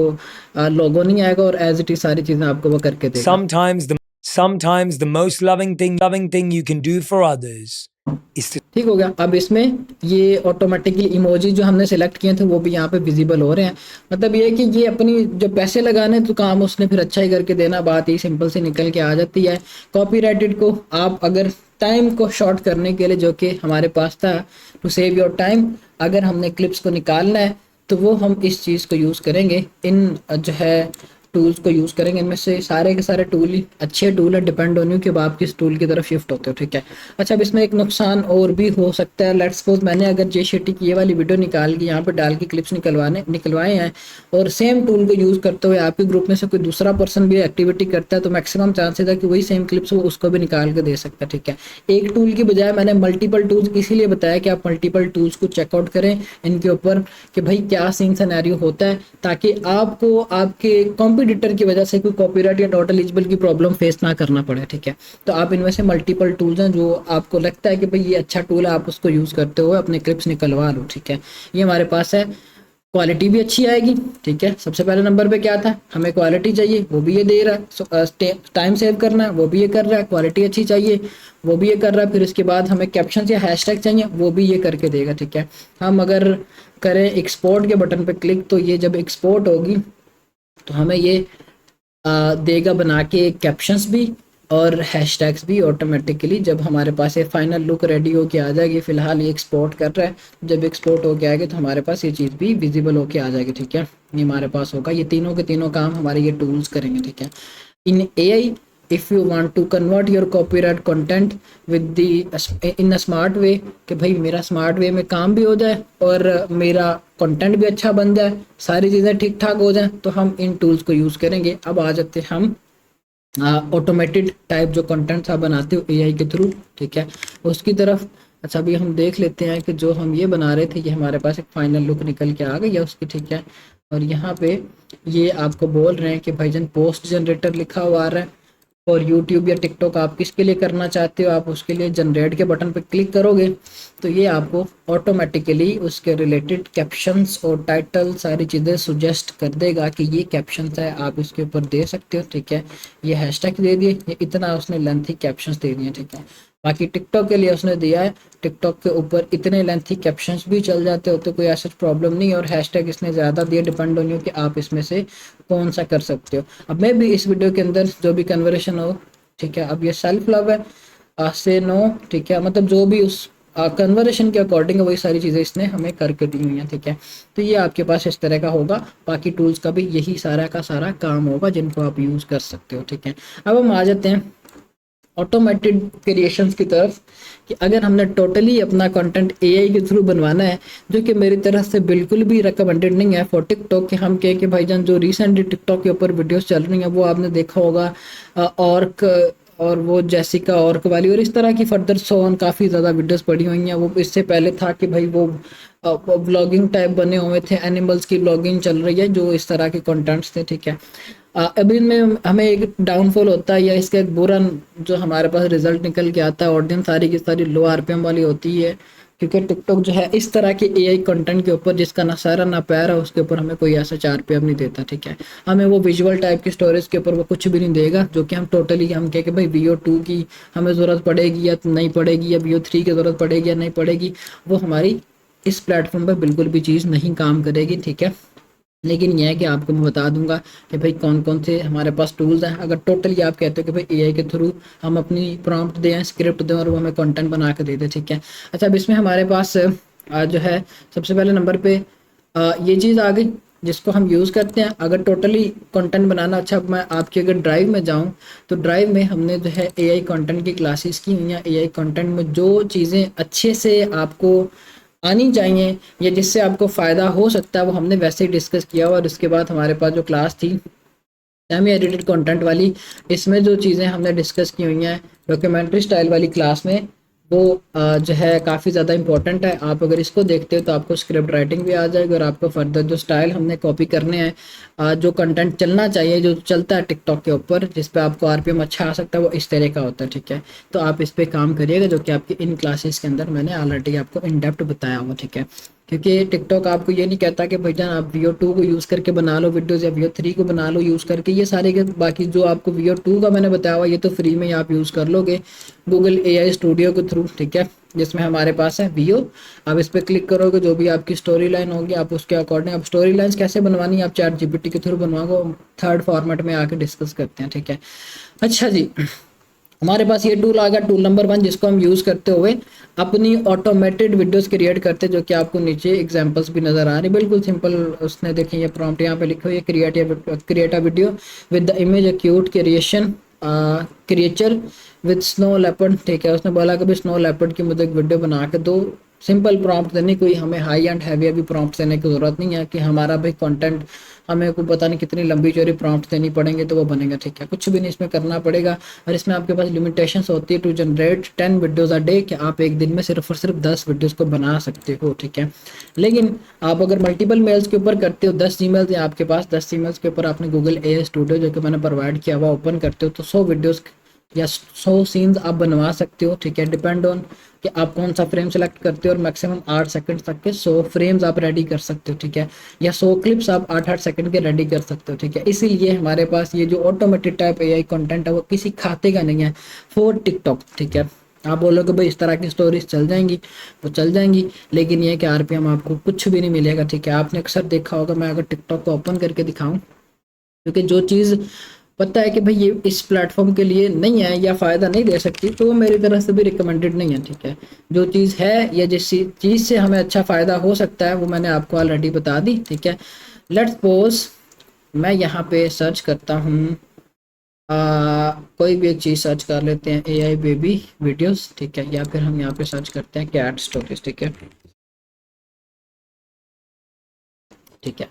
लोगो नहीं आएगा और एज इट इज सारी चीज़ें आपको वो करके देगा। Sometimes the most loving thing you can do for others is to ठीक हो गया। अब इसमें ये ऑटोमेटिकली इमोजी जो हमने सेलेक्ट किए थे वो भी यहाँ पे विजिबल हो रहे हैं। मतलब ये है कि ये अपनी जो पैसे लगाने तो काम उसने फिर अच्छा ही करके देना, बात ही सिंपल से निकल के आ जाती है। कॉपीराइटेड को आप अगर टाइम को शॉर्ट करने के लिए, जो कि हमारे पास था टू सेव योर टाइम, अगर हमने क्लिप्स को निकालना है तो वो हम इस चीज़ को यूज़ करेंगे, इन जो है टूल्स को यूज़ करेंगे। इनमें से सारे के सारे टूल ही अच्छे टूल है, डिपेंड ऑन यू कि आप किस टूल की तरफ शिफ्ट होते हो, ठीक है। अच्छा, अब इसमें एक नुकसान और भी हो सकता है। लेट्स सपोज मैंने अगर जे शेट्टी की ये वाली वीडियो निकाल के यहाँ पे डाल के क्लिप्स निकलवाए हैं, और सेम टूल को यूज़ करते हुए आपके ग्रुप में से कोई दूसरा पर्सन भी एक्टिविटी करता है, तो मैक्सिमम चांसेस है कि वही सेम क्लिप्स वो उसको भी निकाल के दे सकता है, ठीक है। एक टूल की बजाय मैंने मल्टीपल टूल्स इसीलिए बताया कि आप मल्टीपल टूल्स को चेकआउट करें इनके ऊपर कि भाई क्या सीन सिनेरियो होता है, ताकि आपको आपके कॉम्पिटिटर की वजह से कोई कॉपीराइट या नॉट एलिजिबल की प्रॉब्लम फेस ना करना पड़े, ठीक है। तो आप इनमें से मल्टीपल टूल्स हैं जो आपको लगता है कि भाई ये अच्छा टूल है, आप उसको यूज़ करते हुए अपने क्लिप्स निकलवा लो, ठीक है। ये हमारे पास है। क्वालिटी भी अच्छी आएगी, ठीक है। सबसे पहले नंबर पे क्या था, हमें क्वालिटी चाहिए, वो भी ये दे रहा है। टाइम सेव करना है, वो भी ये कर रहा है। क्वालिटी अच्छी चाहिए, वो भी ये कर रहा है। फिर इसके बाद हमें कैप्शन या हैशटैग चाहिए, वो भी ये करके देगा, ठीक है। हम अगर करें एक्सपोर्ट के बटन पे क्लिक, तो ये जब एक्सपोर्ट होगी तो हमें ये देगा बना के कैप्शंस भी और हैशटैग्स भी ऑटोमेटिकली, जब हमारे पास ये फाइनल लुक रेडी होके आ जाएगी। फिलहाल ये एक्सपोर्ट कर रहा है, जब एक्सपोर्ट होके आएगी तो हमारे पास ये चीज़ भी विजिबल होके आ जाएगी, ठीक है। ये हमारे पास होगा, ये तीनों के तीनों काम हमारे ये टूल्स करेंगे, ठीक है। इन AI, if you want to convert your copyright content with the in a smart way, कि भाई मेरा स्मार्ट वे में काम भी हो जाए और मेरा कंटेंट भी अच्छा बन जाए, सारी चीज़ें ठीक ठाक हो जाए, तो हम इन टूल्स को यूज़ करेंगे। अब आ जाते हैं हम ऑटोमेटेड टाइप जो कंटेंट आप बनाते हो एआई के थ्रू, ठीक है, उसकी तरफ। अच्छा, अभी हम देख लेते हैं कि जो हम ये बना रहे थे ये हमारे पास एक फाइनल लुक निकल के आ गई है उसकी, ठीक है। और यहाँ पे ये आपको बोल रहे हैं कि भाईजान पोस्ट जनरेटर लिखा हुआ आ रहा है, और यूट्यूब या टिकटॉक आप किसके लिए करना चाहते हो, आप उसके लिए जनरेट के बटन पर क्लिक करोगे तो ये आपको ऑटोमेटिकली उसके रिलेटेड कैप्शंस और टाइटल सारी चीज़ें सुजेस्ट कर देगा कि ये कैप्शंस है, आप इसके ऊपर दे सकते हो, ठीक है। ये हैशटैग दे दिए, ये इतना उसने लेंथी कैप्शंस दे दिए, ठीक है। बाकी टिकटॉक के लिए उसने दिया है, टिकटॉक के ऊपर इतने लेंथी कैप्शंस भी चल जाते होते, कोई ऐसा प्रॉब्लम नहीं। और हैशटैग इसने ज़्यादा दिया, डिपेंड ऑन यू कि आप इसमें से कौन सा कर सकते हो। अब मैं भी इस वीडियो के अंदर जो भी कन्वर्सेशन हो, ठीक है, अब ये सेल्फ लव है, से नो, ठीक है, मतलब जो भी उस कन्वर्सेशन के अकॉर्डिंग वही सारी चीज़ें इसने हमें करके दी हुई हैं, ठीक है। तो ये आपके पास इस तरह का होगा। बाकी टूल्स का भी यही सारा का सारा काम होगा जिनको आप यूज़ कर सकते हो, ठीक है। अब हम आ जाते हैं ऑटोमेटेड क्रिएशंस की तरफ, कि अगर हमने टोटली अपना कंटेंट एआई के थ्रू बनवाना है, जो कि मेरी तरफ से बिल्कुल भी रिकमेंडेड नहीं है फॉर टिकटॉक, कि हम कहें कि भाईजान जो रिसेंटली टिकटॉक के ऊपर वीडियोस चल रही हैं वो आपने देखा होगा, ऑर्क और वो जेसिका ऑर्क वाली और इस तरह की फर्दर सो ऑन काफ़ी ज़्यादा वीडियोस पड़ी हुई हैं। वो इससे पहले था कि भाई वो व्लॉगिंग टाइप बने हुए थे, एनिमल्स की व्लॉगिंग चल रही है, जो इस तरह के कंटेंट्स थे, ठीक है। अभी इनमें हमें एक डाउनफॉल होता है या इसका एक बुरा जो हमारे पास रिजल्ट निकल के आता है, ऑडियंस सारी की सारी लो आरपीएम वाली होती है, क्योंकि टिकटॉक जो है इस तरह के एआई कंटेंट के ऊपर जिसका ना सारा ना पैर है उसके ऊपर हमें कोई ऐसा आरपीएम नहीं देता, ठीक है। हमें वो विजुअल टाइप की स्टोरेज के ऊपर वो कुछ भी नहीं देगा, जो कि हम टोटली हम कह के भाई VO2 की हमें ज़रूरत पड़ेगी या नहीं पड़ेगी, या VO3 की ज़रूरत पड़ेगी या नहीं पड़ेगी, वो हमारी इस प्लेटफॉर्म पर बिल्कुल भी चीज़ नहीं काम करेगी, ठीक है। लेकिन यह है कि आपको मैं बता दूंगा कि भाई कौन कौन से हमारे पास टूल्स हैं। अगर टोटली आप कहते हो कि भाई एआई के थ्रू हम अपनी प्रॉम्प्ट दें, स्क्रिप्ट दें और वो हमें कंटेंट बना के दे दें, ठीक है। अच्छा, अब इसमें हमारे पास जो है सबसे पहले नंबर पे ये चीज़ आ गई जिसको हम यूज़ करते हैं अगर टोटली कंटेंट बनाना। अच्छा, मैं आपकी अगर ड्राइव में जाऊं तो ड्राइव में हमने जो है एआई कंटेंट की क्लासेस की हुई हैं। एआई कंटेंट में जो चीज़ें अच्छे से आपको आनी चाहिए या जिससे आपको फ़ायदा हो सकता है वो हमने वैसे ही डिस्कस किया। और उसके बाद हमारे पास जो क्लास थी सेमी एडिटेड कंटेंट वाली, इसमें जो चीज़ें हमने डिस्कस की हुई हैं डॉक्यूमेंट्री स्टाइल वाली क्लास में, वो जो है काफ़ी ज़्यादा इंपॉर्टेंट है। आप अगर इसको देखते हो तो आपको स्क्रिप्ट राइटिंग भी आ जाएगी और आपको फर्दर जो स्टाइल हमने कॉपी करने हैं, जो कंटेंट चलना चाहिए, जो चलता है टिकटॉक के ऊपर जिस पे आपको आरपीएम अच्छा आ सकता है, वो इस तरह का होता है, ठीक है। तो आप इस पर काम करिएगा, जो कि आपकी इन क्लासेस के अंदर मैंने ऑलरेडी आपको इन डेप्थ बताया हुआ, ठीक है। क्योंकि टिकटॉक आपको ये नहीं कहता कि भाईजान आप VO2 को यूज़ करके बना लो वीडियोज़ या VO3 को बना लो यूज़ करके, ये सारे के बाकी जो आपको VO2 का मैंने बताया हुआ ये तो फ्री में ही आप यूज़ कर लोगे गूगल AI स्टूडियो के थ्रू, ठीक है। जिसमें हमारे पास है VO, आप इस पर क्लिक करोगे जो भी आपकी स्टोरी लाइन होगी आप उसके अकॉर्डिंग, आप स्टोरी लाइन्स कैसे बनवानी है आप ChatGPT के थ्रू बनवाओ, थर्ड फॉर्मेट में आके डिस्कस करते हैं, ठीक है। अच्छा जी, हमारे पास ये टूल आ गया, टूल नंबर 1, जिसको हम यूज़ करते हुए अपनी ऑटोमेटेड वीडियोस क्रिएट करते, जो कि आपको नीचे एग्जांपल्स भी नज़र आ रही, बिल्कुल सिंपल। उसने देखिए ये प्रॉम्प्ट यहाँ पे लिखो, ये create a video with the image a cute creation creature with snow leopard, ठीक है। उसने बोला कि भाई स्नो लेपर्ड की मुझे एक वीडियो बना के दो। सिंपल प्रॉम्प्ट देनी, कोई हमें हाई एंड हैवी अभी प्रॉम्प्ट देने की ज़रूरत नहीं है कि हमारा भाई कंटेंट हमें को पता नहीं कितनी लंबी चौड़ी प्रॉम्प्ट देनी पड़ेंगे तो वो बनेगा, ठीक है। कुछ भी नहीं इसमें करना पड़ेगा। और इसमें आपके पास लिमिटेशंस होती है to generate 10 videos a day, कि आप एक दिन में सिर्फ और सिर्फ 10 वीडियोज़ को बना सकते हो, ठीक है। लेकिन आप अगर मल्टीपल मेल्स के ऊपर करते हो, 10 ईमेल्स या आपके पास 10 ईमेल्स के ऊपर आपने गूगल AI स्टूडियो जो कि मैंने प्रोवाइड किया हुआ ओपन करते हो, तो 100 वीडियोज़ या 100 सीन्स आप बनवा सकते हो, ठीक है। डिपेंड ऑन कि आप कौन सा फ्रेम सेलेक्ट करते हो, और मैक्सिमम 8 सेकंड तक के 100 फ्रेम्स आप रेडी कर सकते हो, ठीक है। या 100 क्लिप्स आप 8-8 सेकंड के रेडी कर सकते हो, ठीक है। इसीलिए हमारे पास ये जो ऑटोमेटेड टाइप AI कंटेंट है वो किसी खाते का नहीं है फॉर टिकटॉक, ठीक है। आप बोलोगे भाई इस तरह की स्टोरीज चल जाएंगी, वो चल जाएंगी, लेकिन ये कि आरपीएम आपको कुछ भी नहीं मिलेगा, ठीक है। आपने अक्सर देखा होगा, मैं अगर टिकटॉक को ओपन करके दिखाऊं, क्योंकि जो चीज़ पता है कि भाई ये इस प्लेटफॉर्म के लिए नहीं है या फ़ायदा नहीं दे सकती, तो वो मेरी तरफ से भी रिकमेंडेड नहीं है, ठीक है। जो चीज़ है या जिस चीज़ से हमें अच्छा फ़ायदा हो सकता है वो मैंने आपको ऑलरेडी बता दी, ठीक है। लेट्स सपोज मैं यहाँ पे सर्च करता हूँ, कोई भी एक चीज़ सर्च कर लेते हैं, AI बेबी वीडियोस, ठीक है। या फिर हम यहाँ पे सर्च करते हैं कैट स्टोरीज, ठीक है, ठीक है।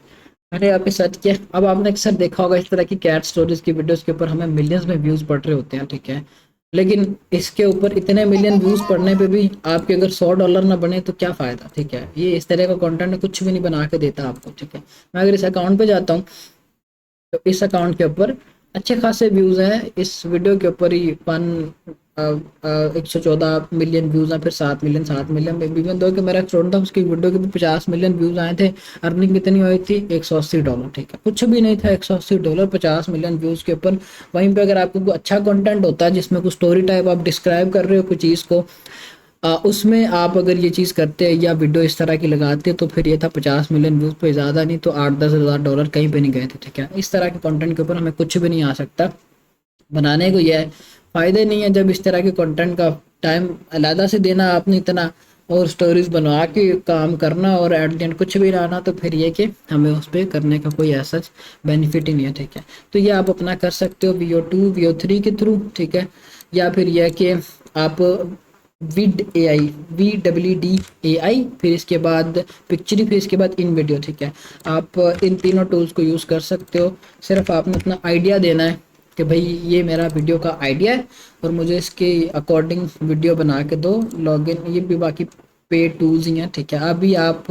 मैंने यहाँ पे सर्च किया। अब आपने अक्सर देखा होगा इस तरह की कैट स्टोरीज की वीडियोस के ऊपर हमें मिलियंस में व्यूज़ पड़ रहे होते हैं, ठीक है। लेकिन इसके ऊपर इतने मिलियन व्यूज़ पड़ने पे भी आपके अगर $100 ना बने तो क्या फ़ायदा, ठीक है। ये इस तरह का कंटेंट कुछ भी नहीं बना के देता आपको, ठीक है। मैं अगर इस अकाउंट पे जाता हूँ तो इस अकाउंट के ऊपर अच्छे खासे व्यूज़ हैं। इस वीडियो के ऊपर ही 114 मिलियन व्यूज़ हैं, फिर 7 मिलियन इवन दो कि मेरा स्टूडेंट था उसकी वीडियो के भी 50 मिलियन व्यूज़ आए थे। अर्निंग कितनी हुई थी? $180, ठीक है। कुछ भी नहीं था, $180 50 मिलियन व्यूज़ के ऊपर। वहीं पे अगर आपको कोई अच्छा कंटेंट होता है जिसमें कुछ स्टोरी टाइप आप डिस्क्राइब कर रहे हो कोई चीज़ को, उसमें आप अगर ये चीज़ करते हैं या वीडियो इस तरह की लगाते तो फिर ये था 50 मिलियन व्यूज़ पे, ज़्यादा नहीं तो 8-10 हज़ार डॉलर कहीं पे नहीं गए थे, ठीक है। इस तरह के कंटेंट के ऊपर हमें कुछ भी नहीं आ सकता बनाने को। यह है फ़ायदे नहीं है जब इस तरह के कंटेंट का टाइम अलहदा से देना आपने इतना, और स्टोरीज बनवा के काम करना और एट द एंड कुछ भी रहना, तो फिर ये कि हमें उस पर करने का कोई ऐसा बेनिफिट ही नहीं है, ठीक है। तो ये आप अपना कर सकते हो VO2 VO3 के थ्रू, ठीक है। या फिर यह है कि आप विड ए आई, VWD AI, फिर इसके बाद पिक्चरी, फिर इसके बाद इन वीडियो, ठीक है। आप इन तीनों टूल्स को यूज़ कर सकते हो। सिर्फ आपने अपना आइडिया देना है कि भाई ये मेरा वीडियो का आइडिया है और मुझे इसके अकॉर्डिंग वीडियो बना के दो। लॉगिन ये भी बाकी पेड टूल्स ही हैं, ठीक है। अभी आप,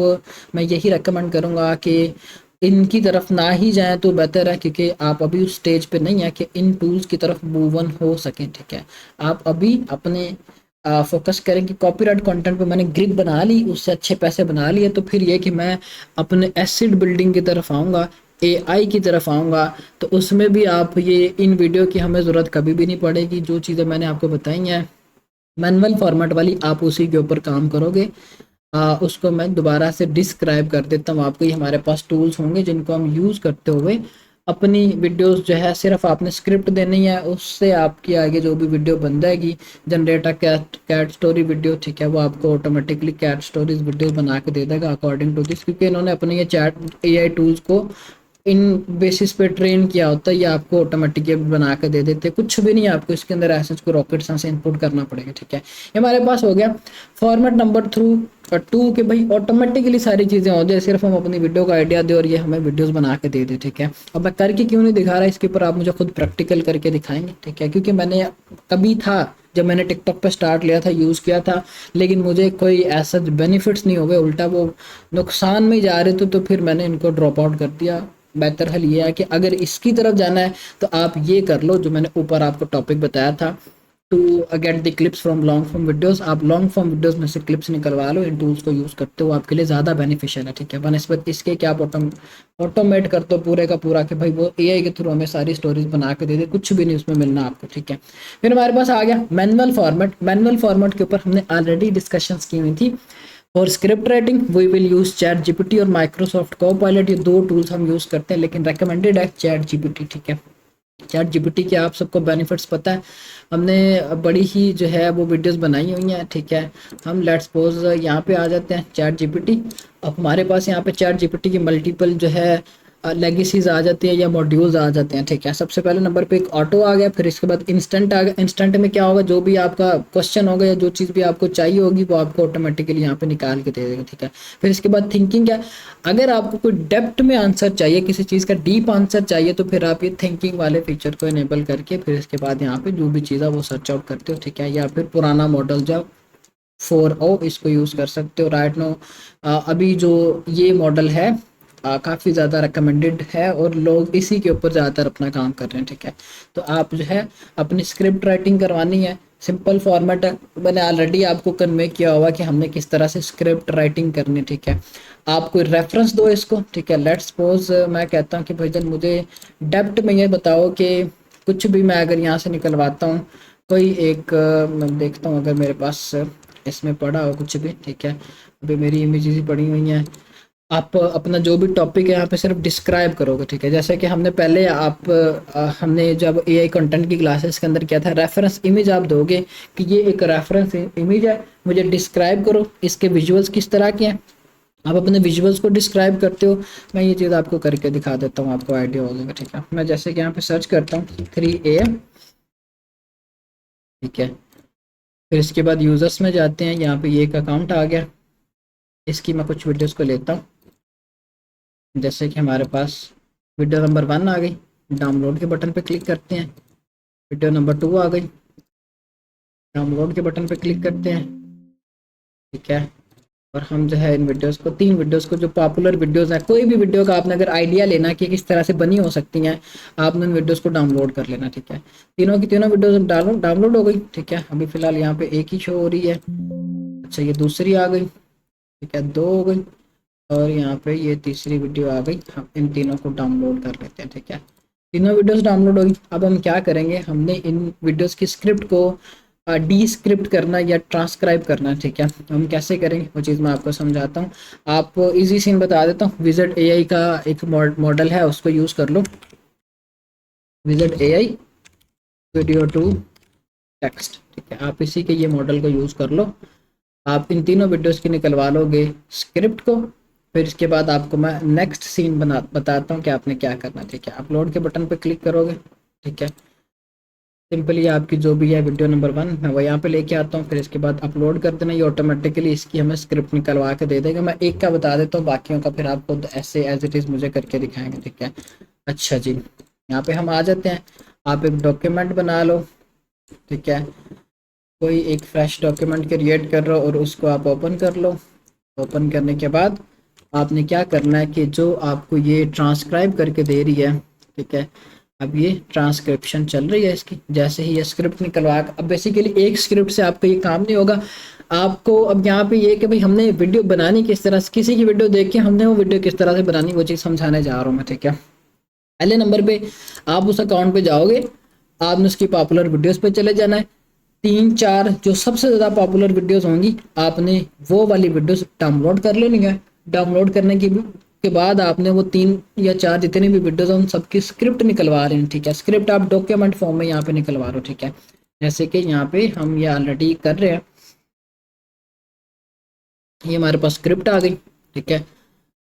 मैं यही रेकमेंड करूँगा कि इनकी तरफ ना ही जाएं तो बेहतर है, क्योंकि आप अभी उस स्टेज पे नहीं है कि इन टूल्स की तरफ मूव ऑन हो सकें, ठीक है। आप अभी अपने फोकस करें कि कॉपीराइट कंटेंट पे मैंने ग्रिप बना ली, उससे अच्छे पैसे बना लिए, तो फिर ये कि मैं अपने एसिड बिल्डिंग की तरफ आऊँगा, एआई की तरफ आऊँगा, तो उसमें भी आप ये इन वीडियो की हमें ज़रूरत कभी भी नहीं पड़ेगी। जो चीज़ें मैंने आपको बताई हैं मैनुअल फॉर्मेट वाली, आप उसी के ऊपर काम करोगे। उसको मैं दोबारा से डिस्क्राइब कर देता हूँ आपको। ये हमारे पास टूल्स होंगे जिनको हम यूज़ करते हुए अपनी वीडियोस जो है, सिर्फ आपने स्क्रिप्ट देनी है, उससे आपकी आगे जो भी वीडियो बन जाएगी, generate a cat story video, ठीक है, वो आपको ऑटोमेटिकली कैट स्टोरीज वीडियो बना के दे देगा अकॉर्डिंग टू दिस, क्योंकि इन्होंने अपने ये चैट एआई टूल्स को इन बेसिस पे ट्रेन किया होता है। ये आपको ऑटोमेटिकली बना के दे देते, कुछ भी नहीं आपको इसके अंदर ऐसा कोई रॉकेट साइंस इनपुट करना पड़ेगा, ठीक है। ये हमारे पास हो गया फॉर्मेट नंबर थ्रू 2 के भाई ऑटोमेटिकली सारी चीज़ें हो जाए, सिर्फ हम अपनी वीडियो का आइडिया दे और ये हमें वीडियोस बना के दे दे, ठीक है। अब मैं करके क्यों नहीं दिखा रहा, इसके ऊपर आप मुझे खुद प्रैक्टिकल करके दिखाएंगे, ठीक है, क्योंकि मैंने कभी था जब मैंने टिकटॉक पे स्टार्ट लिया था, यूज़ किया था, लेकिन मुझे कोई ऐसा बेनिफिट्स नहीं हो गए, उल्टा वो नुकसान में जा रहे थे, तो फिर मैंने इनको ड्रॉप आउट कर दिया। बेहतर हल ये है कि अगर इसकी तरफ जाना है तो आप ये कर लो जो मैंने ऊपर आपको टॉपिक बताया था, to get the clips from long form videos. आप लॉन्ग फॉर्म वीडियोस में से क्लिप्स निकलवा लो, इन टूल्स को यूज़ करते हो, आपके लिए ज़्यादा बेनिफिशियल है, ठीक है, बनस्पत इसके कि आप ऑटोमेट करते हो पूरे का पूरा कि भाई वो एआई के थ्रू हमें सारी स्टोरीज बना के दे दे, कुछ भी नहीं उसमें मिलना आपको, ठीक है। फिर हमारे पास आ गया मैनुअल फॉर्मेट। मैनुअल फॉर्मेट के ऊपर हमने ऑलरेडी डिस्कशंस की हुई थी। और script writing we will use chat GPT और माइक्रोसॉफ्ट कोपायलट, ये दो टूल्स हम यूज़ करते हैं, लेकिन रेकमेंडेड है चैट जीपीटी, ठीक है। चैट जीपीटी के आप सबको बेनिफिट्स पता है, हमने बड़ी ही जो है वो वीडियोस बनाई हुई हैं, ठीक है। हम लेट्स सपोज यहाँ पे आ जाते हैं चैट जीपीटी। अब हमारे पास यहाँ पे चैट जीपीटी की मल्टीपल जो है लेगेसीज आ जाती है या मॉड्यूल्स आ जाते हैं, ठीक है। सबसे पहले नंबर पे एक ऑटो आ गया, फिर इसके बाद इंस्टेंट आ गया। इंस्टेंट में क्या होगा, जो भी आपका क्वेश्चन होगा या जो चीज़ भी आपको चाहिए होगी वो आपको ऑटोमेटिकली यहाँ पे निकाल के दे देगा, ठीक है। फिर इसके बाद थिंकिंग है, अगर आपको कोई डेप्थ में आंसर चाहिए, किसी चीज़ का डीप आंसर चाहिए, तो फिर आप ये थिंकिंग वाले फीचर को इनेबल करके फिर इसके बाद यहाँ पे जो भी चीज़ है वो सर्च आउट करते हो, ठीक है। या फिर पुराना मॉडल जो 4o इसको यूज़ कर सकते हो। राइट नो अभी जो ये मॉडल है काफ़ी ज़्यादा रिकमेंडेड है और लोग इसी के ऊपर ज़्यादातर अपना काम कर रहे हैं, ठीक है। तो आप जो है अपनी स्क्रिप्ट राइटिंग करवानी है, सिंपल फॉर्मेट है, मैंने ऑलरेडी आपको कन्वे किया हुआ कि हमने किस तरह से स्क्रिप्ट राइटिंग करनी है, ठीक है। आप कोई रेफरेंस दो इसको, ठीक है। लेट्स सपोज मैं कहता हूँ कि भाईजान मुझे डेप्थ में ये बताओ कि कुछ भी मैं अगर यहाँ से निकलवाता हूँ कोई एक मैं देखता हूँ अगर मेरे पास इसमें पड़ा हो कुछ भी, ठीक है। अभी मेरी इमेजेस ही पड़ी हुई हैं। आप अपना जो भी टॉपिक है यहाँ पे सिर्फ डिस्क्राइब करोगे, ठीक है। जैसे कि हमने पहले हमने जब एआई कंटेंट की क्लासेस के अंदर किया था, रेफरेंस इमेज आप दोगे कि ये एक रेफरेंस इमेज है, मुझे डिस्क्राइब करो इसके विजुअल्स किस तरह के हैं। आप अपने विजुअल्स को डिस्क्राइब करते हो, मैं ये चीज़ आपको करके दिखा देता हूँ, आपको आइडिया हो जाएगा, ठीक है। मैं जैसे कि यहाँ पे सर्च करता हूँ 3am, ठीक है। फिर इसके बाद यूज़र्स में जाते हैं, यहाँ पे ये एक अकाउंट आ गया, इसकी मैं कुछ वीडियोस को लेता हूँ। जैसे कि हमारे पास वीडियो नंबर 1 आ गई, डाउनलोड के बटन पे क्लिक करते हैं। वीडियो नंबर 2 आ गई, डाउनलोड के बटन पे क्लिक करते हैं, ठीक है। और हम जो है इन वीडियोस को, 3 वीडियोस को जो पॉपुलर वीडियोस हैं, कोई भी वीडियो का आपने अगर आइडिया लेना कि किस तरह से बनी हो सकती हैं, आपने इन वीडियोस को डाउनलोड कर लेना, ठीक है। तीनों की तीनों वीडियोस डाउनलोड हो गई, ठीक है। अभी फिलहाल यहाँ पे एक ही शो हो रही है, अच्छा ये दूसरी आ गई, ठीक है, 2 हो गई, और यहाँ पे ये तीसरी वीडियो आ गई। हम इन तीनों को डाउनलोड कर लेते हैं, ठीक है। तीनों वीडियोस डाउनलोड होगी। अब हम क्या करेंगे, हमने इन वीडियोस की स्क्रिप्ट को डीस्क्रिप्ट करना या ट्रांसक्राइब करना, ठीक है। हम कैसे करेंगे वो चीज़ मैं आपको समझाता हूँ। आप इजी सीन बता देता हूँ, विज़र्ड एआई का एक मॉडल है, उसको यूज़ कर लो, wizard AI video to text, ठीक है। आप इसी के ये मॉडल को यूज़ कर लो। आप इन तीनों वीडियोस की निकलवा लोगे स्क्रिप्ट को, फिर इसके बाद आपको मैं नेक्स्ट सीन बताता हूँ कि आपने क्या करना है, ठीक है। अपलोड के बटन पे क्लिक करोगे, ठीक है। सिंपली आपकी जो भी है वीडियो नंबर 1 मैं वो यहाँ पे लेके आता हूँ, फिर इसके बाद अपलोड कर देना। ये ऑटोमेटिकली इसकी हमें स्क्रिप्ट निकलवा के दे देगा। मैं एक का बता देता हूँ, बाकियों का फिर आपको ऐसे एज इट इज़ मुझे करके दिखाएंगे, ठीक है। अच्छा जी, यहाँ पे हम आ जाते हैं। आप एक डॉक्यूमेंट बना लो, ठीक है। कोई एक फ्रेश डॉक्यूमेंट क्रिएट कर लो और उसको आप ओपन कर लो। ओपन करने के बाद आपने क्या करना है कि जो आपको ये ट्रांसक्राइब करके दे रही है, ठीक है, अब ये ट्रांसक्रिप्शन चल रही है इसकी। जैसे ही ये स्क्रिप्ट निकलवा, अब बेसिकली एक स्क्रिप्ट से आपका ये काम नहीं होगा। आपको अब यहाँ पे ये कि भाई हमने वीडियो बनानी किस तरह से, किसी की वीडियो देख के हमने वो वीडियो किस तरह से बनानी, वो चीज़ समझाने जा रहा हूँ मैं, ठीक है। पहले नंबर पे आप उस अकाउंट पे जाओगे, आपने उसकी पॉपुलर वीडियोस पे चले जाना है। 3-4 जो सबसे ज़्यादा पॉपुलर वीडियोस होंगी, आपने वो वाली वीडियोस डाउनलोड कर लेनी है। डाउनलोड करने के बाद आपने वो 3 या 4 जितने भी वीडियोस हैं उन सबकी स्क्रिप्ट निकलवा रहे हैं, ठीक है। स्क्रिप्ट आप डॉक्यूमेंट फॉर्म में यहाँ पे निकलवा रहे हो, ठीक है। जैसे कि यहाँ पे हम ये ऑलरेडी कर रहे हैं, ये हमारे पास स्क्रिप्ट आ गई, ठीक है।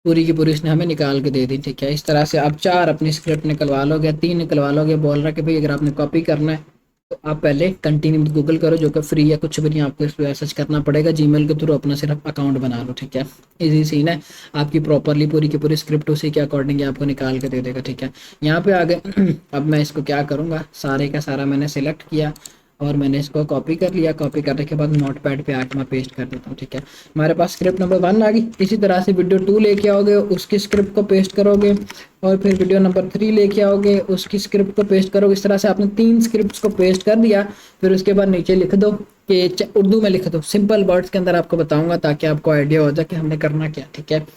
पूरी की पूरी इसने हमें निकाल के दे दी, ठीक है। इस तरह से आप 4 अपनी स्क्रिप्ट निकलवा लोगे, 3 निकलवा लोगे। बोल रहा है कि भाई अगर आपने कॉपी करना है तो आप पहले कंटिन्यू गूगल करो, जो कि फ्री है, कुछ भी नहीं, आपको इस पर सर्च करना पड़ेगा। जीमेल के थ्रू अपना सिर्फ अकाउंट बना लो, ठीक है। इजी सीन है, आपकी प्रॉपरली पूरी की पूरी स्क्रिप्ट उसी के अकॉर्डिंग आपको निकाल के दे देगा, ठीक है। यहाँ पे आ गए। अब मैं इसको क्या करूँगा, सारे का सारा मैंने सिलेक्ट किया और मैंने इसको कॉपी कर लिया। कॉपी करने के बाद नोट पैड पे आके मैं पेस्ट कर देता हूँ, ठीक है। हमारे पास स्क्रिप्ट नंबर 1 आ गई। इसी तरह से वीडियो 2 लेके आओगे, उसकी स्क्रिप्ट को पेस्ट करोगे, और फिर वीडियो नंबर 3 लेके आओगे, उसकी स्क्रिप्ट को पेस्ट करोगे। इस तरह से आपने 3 स्क्रिप्ट को पेस्ट कर दिया। फिर उसके बाद नीचे लिख दो कि उर्दू में लिख दो, सिंपल वर्ड्स के अंदर आपको बताऊंगा ताकि आपको आइडिया हो जाए कि हमने करना क्या, ठीक है।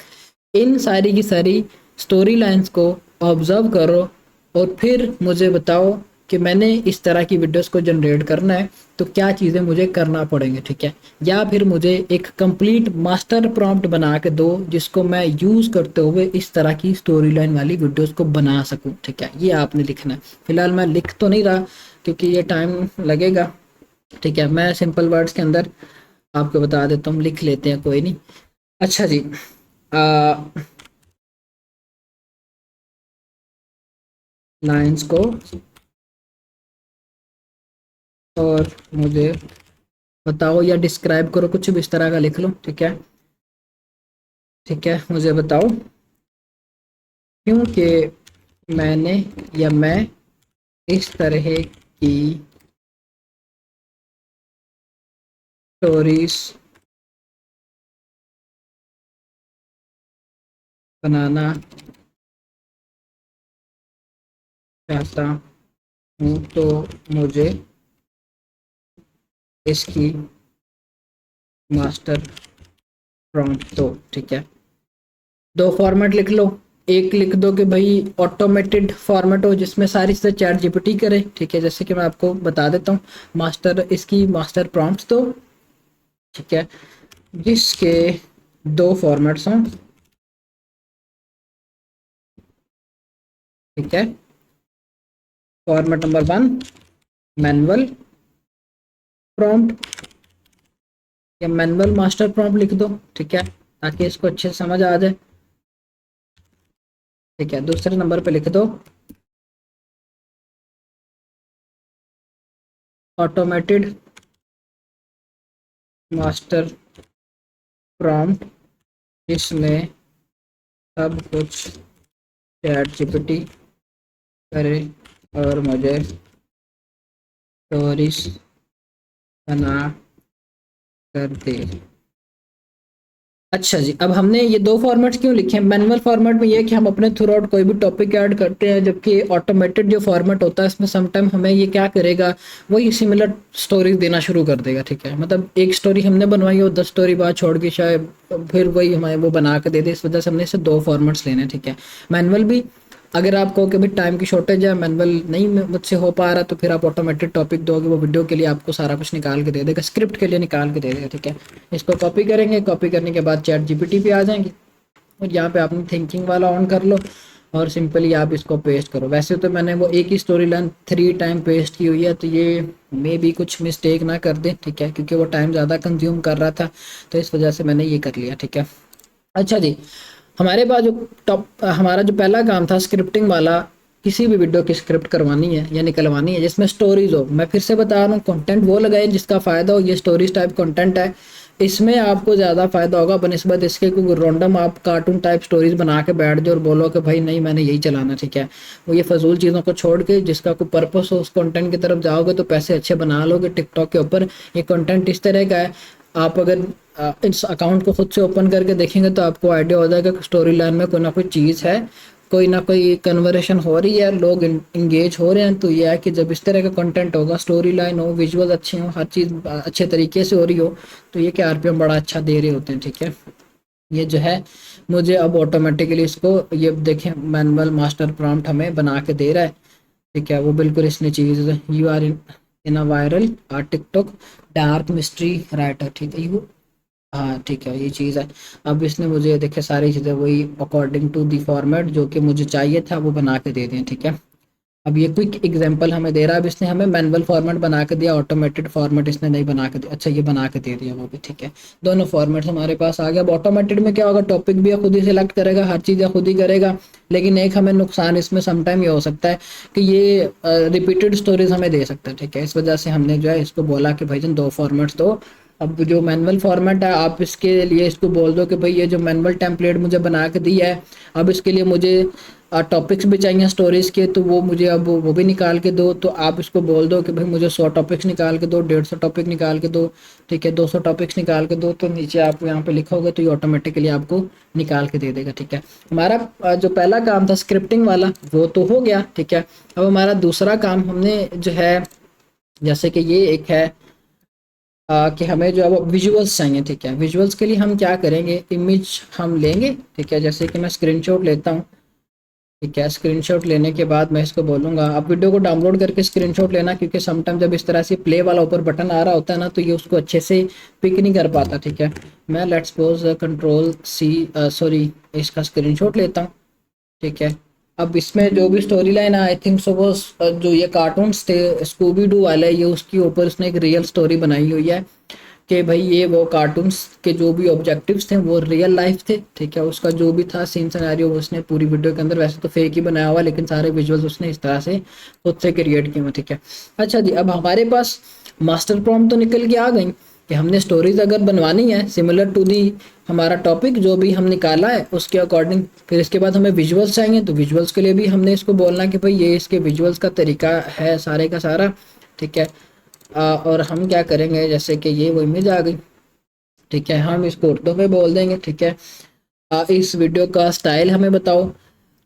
इन सारी की सारी स्टोरी लाइन्स को ऑब्जर्व करो और फिर मुझे बताओ कि मैंने इस तरह की वीडियोस को जनरेट करना है तो क्या चीज़ें मुझे करना पड़ेंगे, ठीक है। या फिर मुझे एक कंप्लीट मास्टर प्रॉम्प्ट बना के दो जिसको मैं यूज़ करते हुए इस तरह की स्टोरी लाइन वाली वीडियोस को बना सकूं, ठीक है। ये आपने लिखना है। फिलहाल मैं लिख तो नहीं रहा क्योंकि ये टाइम लगेगा, ठीक है। मैं सिंपल वर्ड्स के अंदर आपको बता देता हूँ, लिख लेते हैं, कोई नहीं। अच्छा जी, लाइन्स को और मुझे बताओ या डिस्क्राइब करो, कुछ भी इस तरह का लिख लो, ठीक है। ठीक है, मुझे बताओ क्योंकि मैंने या मैं इस तरह की स्टोरीज बनाना चाहता हूँ तो मुझे इसकी मास्टर प्रॉम्प्ट दो, ठीक है। 2 फॉर्मेट लिख लो। एक लिख दो कि भाई ऑटोमेटेड फॉर्मेट हो जिसमें सारी चीज़ें चैट जीपीटी करे, ठीक है। जैसे कि मैं आपको बता देता हूँ, इसकी मास्टर प्रॉम्प्ट्स दो, ठीक है, जिसके 2 फॉर्मेट्स हों, ठीक है। फॉर्मेट नंबर 1 मैनुअल प्रॉम्प्ट या मैनुअल मास्टर प्रॉम्प्ट लिख दो, ठीक है, ताकि इसको अच्छे से समझ आ जाए, ठीक है। दूसरे नंबर पे लिख दो ऑटोमेटेड मास्टर प्रॉम्प्ट जिसमें सब कुछ चैट जीपीटी करे और मुझे स्टोरीज बना कर दे। अच्छा जी, अब हमने ये 2 फॉर्मेट्स क्यों लिखे हैं। मैनुअल फॉर्मेट में ये है कि हम अपने थ्रू आउट कोई भी टॉपिक ऐड करते हैं, जबकि ऑटोमेटेड जो फॉर्मेट होता है इसमें समटाइम हमें ये क्या करेगा, वही सिमिलर स्टोरीज देना शुरू कर देगा, ठीक है। मतलब एक स्टोरी हमने बनवाई हो, 10 स्टोरी बाद छोड़ के शायद फिर वही हमें वो बना के दे दे। इस वजह से हमने इसे 2 फॉर्मेट्स लेने हैं, ठीक है। मैनुअल भी अगर आपको कि भाई टाइम की शॉर्टेज है, मैनुअल नहीं मुझसे हो पा रहा, तो फिर आप ऑटोमेटेड टॉपिक दोगे, वो वीडियो के लिए आपको सारा कुछ निकाल के दे देगा, स्क्रिप्ट के लिए निकाल के दे देगा, ठीक है। इसको कॉपी करेंगे, कॉपी करने के बाद चैट जीपीटी पे आ जाएंगे और यहाँ पे आपने थिंकिंग वाला ऑन कर लो और सिंपली आप इसको पेस्ट करो। वैसे तो मैंने वो एक ही स्टोरी लाइन 3 टाइम पेस्ट की हुई है, तो ये मे भी कुछ मिस्टेक ना कर दे, ठीक है, क्योंकि वो टाइम ज़्यादा कंज्यूम कर रहा था, तो इस वजह से मैंने ये कर लिया, ठीक है। अच्छा जी, हमारे पास जो हमारा जो पहला काम था स्क्रिप्टिंग वाला, किसी भी वीडियो की स्क्रिप्ट करवानी है या निकलवानी है जिसमें स्टोरीज हो, मैं फिर से बता रहा हूँ कंटेंट वो लगाएं जिसका फ़ायदा हो। ये स्टोरीज टाइप कंटेंट है, इसमें आपको ज़्यादा फ़ायदा होगा बनस्बत इसके, क्योंकि रैंडम आप कार्टून टाइप स्टोरीज बना के बैठ जाओ और बोलो कि भाई नहीं मैंने यही चलाना, ठीक है। वो ये फजूल चीज़ों को छोड़ के जिसका कोई पर्पस हो उस कंटेंट की तरफ जाओगे तो पैसे अच्छे बना लोगे टिकटॉक के ऊपर। ये कंटेंट इस तरह का है, आप अगर इस अकाउंट को खुद से ओपन करके देखेंगे तो आपको आइडिया हो जाएगा कि स्टोरी लाइन में कोई ना कोई चीज़ है, कोई ना कोई कन्वर्सेशन हो रही है, लोग इंगेज हो रहे हैं। तो ये है कि जब इस तरह का कंटेंट होगा, स्टोरी लाइन हो, विजुअल अच्छे हो, हर चीज़ अच्छे तरीके से हो रही हो, तो ये कि आरपीएम बड़ा अच्छा दे रहे होते हैं, ठीक है। ये जो है मुझे अब ऑटोमेटिकली इसको ये देखें मैनुअल मास्टर प्रॉम्प्ट हमें बना के दे रहा है, ठीक है। वो बिल्कुल इसने चीज़ you are in a viral TikTok dark mystery writer, ठीक है यू, हाँ ठीक है ये चीज़ है। अब इसने मुझे देखे सारी चीज़ें वही अकॉर्डिंग टू दी फॉर्मेट जो कि मुझे चाहिए था वो बना के दे दें, ठीक है। अब ये क्विक एग्जांपल हमें दे रहा है। अब इसने हमें मैनुअल फॉर्मेट बना के दिया, ऑटोमेटेड फॉर्मेट इसने नहीं बना के दिया, अच्छा ये बना के दे दिया वो भी, ठीक है। दोनों फॉर्मेट्स हमारे पास आ गया। अब ऑटोमेटेड में क्या होगा, टॉपिक भी खुद ही सिलेक्ट करेगा, हर चीज़ खुद ही करेगा, लेकिन एक हमें नुकसान इसमें समटाइम ये हो सकता है कि ये रिपीटेड स्टोरेज हमें दे सकता है, ठीक है। इस वजह से हमने जो है इसको बोला कि भाईजान दो फॉर्मेट्स दो। अब जो मैनुअल फॉर्मेट है आप इसके लिए इसको बोल दो कि भाई ये जो मैनुअल टेम्पलेट मुझे बना के दी है, अब इसके लिए मुझे टॉपिक्स भी चाहिए स्टोरेज के, तो वो मुझे अब वो भी निकाल के दो। तो आप इसको बोल दो कि भाई मुझे 100 टॉपिक्स निकाल के दो, 150 टॉपिक निकाल के दो, ठीक है, 200 टॉपिक्स निकाल के दो। तो नीचे आप यहाँ पे लिखोगे तो ये ऑटोमेटिकली आपको निकाल के दे देगा, ठीक है। हमारा जो पहला काम था स्क्रिप्टिंग वाला वो तो हो गया, ठीक है। अब हमारा दूसरा काम हमने जो है, जैसे कि ये एक है कि हमें जो अब विजुअल्स चाहिए, ठीक है। विजुअल्स के लिए हम क्या करेंगे, इमेज हम लेंगे, ठीक है। जैसे कि मैं स्क्रीनशॉट लेता हूँ, ठीक है। स्क्रीनशॉट लेने के बाद मैं इसको बोलूँगा आप वीडियो को डाउनलोड करके स्क्रीनशॉट लेना, क्योंकि समटाइम जब इस तरह से प्ले वाला ऊपर बटन आ रहा होता है ना तो ये उसको अच्छे से पिक नहीं कर पाता, ठीक है। मैं let's suppose control C sorry इसका स्क्रीनशॉट लेता हूँ, ठीक है। अब इसमें जो भी स्टोरी लाइन है आई थिंक सो वो जो ये कार्टून्स थे स्कूबी डू वाले, ये उसके ऊपर उसने एक रियल स्टोरी बनाई हुई है कि भाई ये वो कार्टून्स के जो भी ऑब्जेक्टिव्स थे वो रियल लाइफ थे, ठीक है। उसका जो भी था सीन सिनेरियो वो उसने पूरी वीडियो के अंदर, वैसे तो फेक ही बनाया हुआ लेकिन सारे विजुअल्स उसने इस तरह से खुद से क्रिएट किए हुए, ठीक है। अच्छा जी, अब हमारे पास मास्टर प्रॉम्प्ट तो निकल के आ गई कि हमने स्टोरीज अगर बनवानी है सिमिलर टू दी हमारा टॉपिक जो भी हम निकाला है उसके अकॉर्डिंग। फिर इसके बाद हमें विजुअल्स चाहिए, तो विजुअल्स के लिए भी हमने इसको बोलना कि भाई ये इसके विजुअल्स का तरीका है सारे का सारा, ठीक है। और हम क्या करेंगे, जैसे कि ये वो इमेज आ गई, ठीक है, हम इसको उर्दू में बोल देंगे, ठीक है। इस वीडियो का स्टाइल हमें बताओ,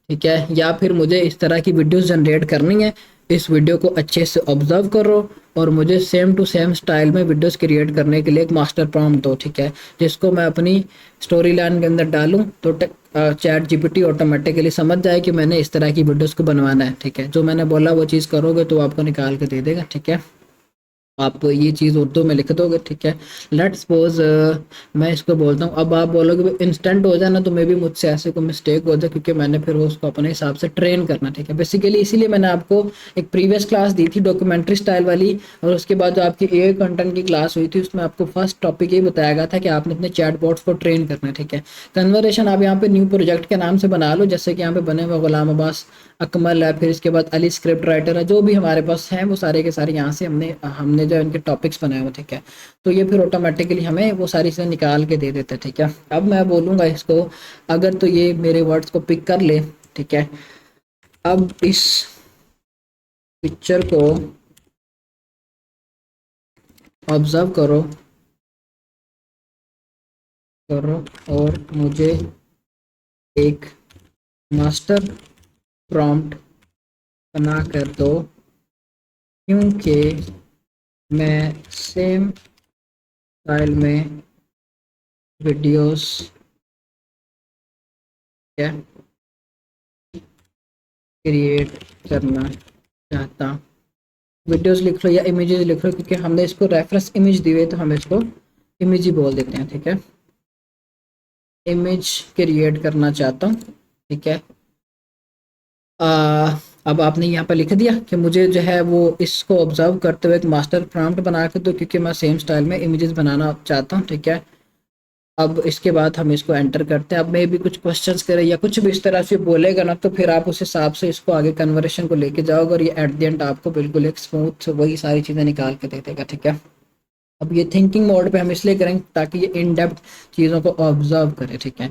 ठीक है, या फिर मुझे इस तरह की वीडियोस जनरेट करनी है, इस वीडियो को अच्छे से ऑब्जर्व करो और मुझे सेम टू सेम स्टाइल में वीडियोस क्रिएट करने के लिए एक मास्टर प्रॉम्प्ट दो, ठीक है, जिसको मैं अपनी स्टोरी लाइन के अंदर डालूं तो चैट जीपीटी ऑटोमेटिकली समझ जाए कि मैंने इस तरह की वीडियोस को बनवाना है, ठीक है। जो मैंने बोला वो चीज़ करोगे तो आपको निकाल के दे देगा, ठीक है। आप ये चीज़ उर्दू में लिख दोगे, ठीक है। लेट्स सपोज मैं इसको बोलता हूँ, अब आप बोलोगे इंस्टेंट हो जाए ना, तो मे भी मुझसे ऐसे कोई मिस्टेक हो जाए क्योंकि मैंने फिर उसको अपने हिसाब से ट्रेन करना, ठीक है। बेसिकली इसीलिए मैंने आपको एक प्रीवियस क्लास दी थी डॉक्यूमेंट्री स्टाइल वाली, और उसके बाद जो आपकी एआई कंटेंट की क्लास हुई थी उसमें आपको फर्स्ट टॉपिक ये बताया गया था कि आपने अपने चैट बॉट्स को ट्रेन करना है, ठीक है। कन्वर्सेशन आप यहाँ पे न्यू प्रोजेक्ट के नाम से बना लो, जैसे कि यहाँ पे बने हुए गुलाम अब्बास अकमल है, फिर इसके बाद अली स्क्रिप्ट राइटर है, जो भी हमारे पास हैं वो सारे के सारे यहाँ से हमने जो इनके टॉपिक्स बनाए हुए, ठीक है। तो ये फिर ऑटोमेटिकली हमें वो सारी चीज़ें निकाल के दे देते हैं, ठीक है। अब मैं बोलूँगा इसको अगर तो ये मेरे वर्ड्स को पिक कर ले, ठीक है। अब इस पिक्चर को ऑब्जर्व करो और मुझे एक मास्टर प्रॉम्प्ट बना कर दो, क्योंकि मैं सेम स्टाइल में वीडियोस क्या क्रिएट करना चाहता हूँ। वीडियोस लिख लो या इमेजेस लिख लो, क्योंकि हमने इसको रेफरेंस इमेज दी हुई है तो हम इसको इमेज ही बोल देते हैं, ठीक है। इमेज क्रिएट करना चाहता हूँ, ठीक है। अब आपने यहाँ पर लिख दिया कि मुझे जो है वो इसको ऑब्जर्व करते हुए एक मास्टर प्रॉम्प्ट बना के दो, क्योंकि मैं सेम स्टाइल में इमेजेस बनाना चाहता हूँ, ठीक है। अब इसके बाद हम इसको एंटर करते हैं। अब मैं भी कुछ क्वेश्चंस करे या कुछ भी इस तरह से बोलेगा ना, तो फिर आप उस हिसाब से इसको आगे कन्वर्सेशन को लेके जाओगे और ये एट द एंड आपको बिल्कुल एक स्मूथ वही सारी चीज़ें निकाल के दे देगा, ठीक है। अब ये थिंकिंग मोड पे हम इसलिए करेंगे ताकि ये इन डेप्थ चीज़ों को ऑब्जर्व करे, ठीक है।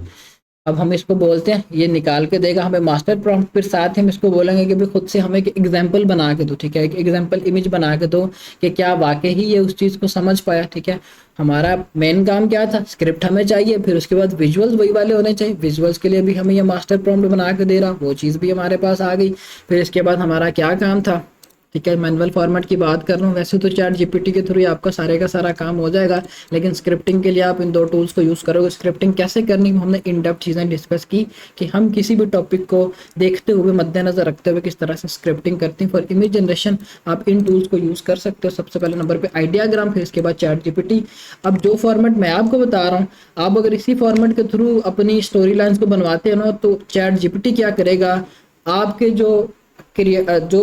अब हम इसको बोलते हैं, ये निकाल के देगा हमें मास्टर प्रॉम्प्ट, फिर साथ ही हम इसको बोलेंगे कि भाई खुद से हमें एक एग्जाम्पल बना के दो, ठीक है, एक एग्जाम्पल इमेज बना के दो कि क्या वाकई ही ये उस चीज़ को समझ पाया, ठीक है। हमारा मेन काम क्या था, स्क्रिप्ट हमें चाहिए, फिर उसके बाद विजुअल्स वही वाले होने चाहिए, विजुअल्स के लिए भी हमें ये मास्टर प्रॉम्प्ट बना के दे रहा, वो चीज़ भी हमारे पास आ गई। फिर इसके बाद हमारा क्या काम था, ठीक है, मैनुअल फॉर्मेट की बात कर रहा हूँ, वैसे तो चैट जीपीटी के थ्रू आपका सारे का सारा काम हो जाएगा, लेकिन स्क्रिप्टिंग के लिए आप इन दो टूल्स को यूज़ करोगे। स्क्रिप्टिंग कैसे करनी है हमने इन डेप्थ चीज़ें डिस्कस की कि हम किसी भी टॉपिक को देखते हुए मद्देनजर रखते हुए किस तरह से स्क्रिप्टिंग करते हैं। फॉर इमेज जनरेशन आप इन टूल्स को यूज़ कर सकते हो। सबसे पहले नंबर पर आइडियाग्राम, फिर इसके बाद चैट जीपीटी। अब जो फॉर्मेट मैं आपको बता रहा हूँ, आप अगर इसी फॉर्मेट के थ्रू अपनी स्टोरी लाइन्स को बनवाते हैं ना, तो चैट जीपीटी क्या करेगा, आपके जो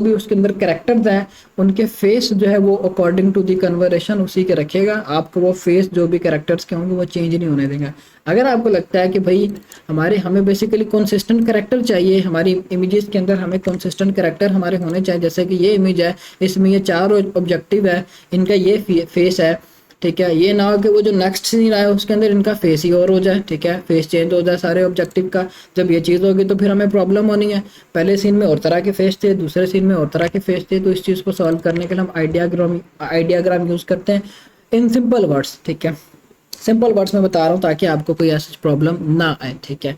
भी उसके अंदर कैरेक्टर्स हैं उनके फेस जो है वो अकॉर्डिंग टू दी कन्वर्सेशन उसी के रखेगा। आपको वो फेस जो भी कैरेक्टर्स के होंगे वो चेंज नहीं होने देगा। अगर आपको लगता है कि भाई हमें बेसिकली कंसिस्टेंट कैरेक्टर चाहिए, हमारी इमेजेस के अंदर हमें कंसिस्टेंट कैरेक्टर हमारे होने चाहिए, जैसे कि ये इमेज है, इसमें ये 4 ऑब्जेक्टिव है, इनका ये फेस है, ठीक है। ये ना हो कि वो जो नेक्स्ट सीन आया उसके अंदर इनका फेस ही और हो जाए, ठीक है, फेस चेंज हो जाए सारे ऑब्जेक्टिव का। जब ये चीज़ होगी तो फिर हमें प्रॉब्लम होनी है। पहले सीन में और तरह के फेस थे, दूसरे सीन में और तरह के फेस थे, तो इस चीज़ को सॉल्व करने के लिए हम आइडियाग्राम यूज़ करते हैं इन सिंपल वर्ड्स, ठीक है। सिंपल वर्ड्स में बता रहा हूँ ताकि आपको कोई ऐसी प्रॉब्लम ना आए, ठीक है।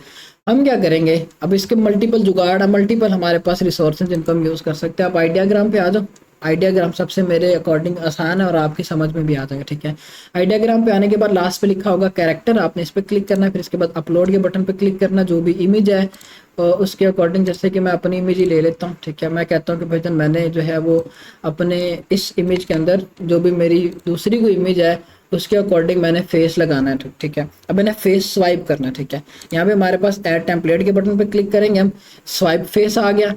हम क्या करेंगे, अब इसके मल्टीपल जुगाड़ है, मल्टीपल हमारे पास रिसोर्सेज जिनको हम यूज़ कर सकते हैं। आप आइडियाग्राम पे आ जाओ। आइडियाग्राम सबसे मेरे अकॉर्डिंग आसान है और आपकी समझ में भी आ जाएगा, ठीक है। आइडियाग्राम पे आने के बाद लास्ट पे लिखा होगा कैरेक्टर, आपने इस पर क्लिक करना है, फिर इसके बाद अपलोड के बटन पे क्लिक करना, जो भी इमेज है और उसके अकॉर्डिंग, जैसे कि मैं अपनी इमेज ही ले लेता हूँ, ठीक है। मैं कहता हूँ कि भाईजान मैंने जो है वो अपने इस इमेज के अंदर जो भी मेरी दूसरी कोई इमेज है उसके अकॉर्डिंग मैंने फेस लगाना है, ठीक है। अब मैंने फेस स्वाइप करना है, ठीक है। यहाँ पे हमारे पास ऐड टेम्पलेट के बटन पे क्लिक करेंगे हम, स्वाइप फेस आ गया।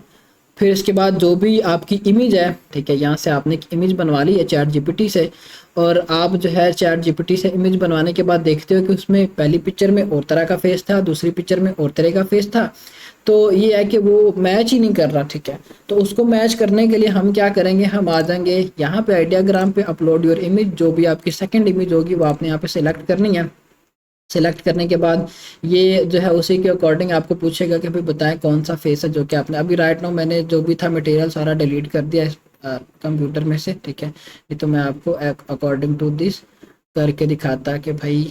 फिर इसके बाद जो भी आपकी इमेज है, ठीक है, यहाँ से आपने एक इमेज बनवा ली है चैट जीपीटी से, और आप जो है चैट जीपीटी से इमेज बनवाने के बाद देखते हो कि उसमें पहली पिक्चर में और तरह का फेस था, दूसरी पिक्चर में और तरह का फेस था, तो ये है कि वो मैच ही नहीं कर रहा, ठीक है। तो उसको मैच करने के लिए हम क्या करेंगे, हम आ जाएंगे यहाँ पे आइडियाग्राम पे, अपलोड योर इमेज, जो भी आपकी सेकंड इमेज होगी वो आपने यहाँ पे सिलेक्ट करनी है। सिलेक्ट करने के बाद ये जो है उसी के अकॉर्डिंग आपको पूछेगा कि भाई बताएं कौन सा फेस है जो कि आपने अभी राइट नाउ मैंने जो भी था मटेरियल सारा डिलीट कर दिया है कंप्यूटर में से, ठीक है। ये तो मैं आपको अकॉर्डिंग टू दिस करके दिखाता कि भाई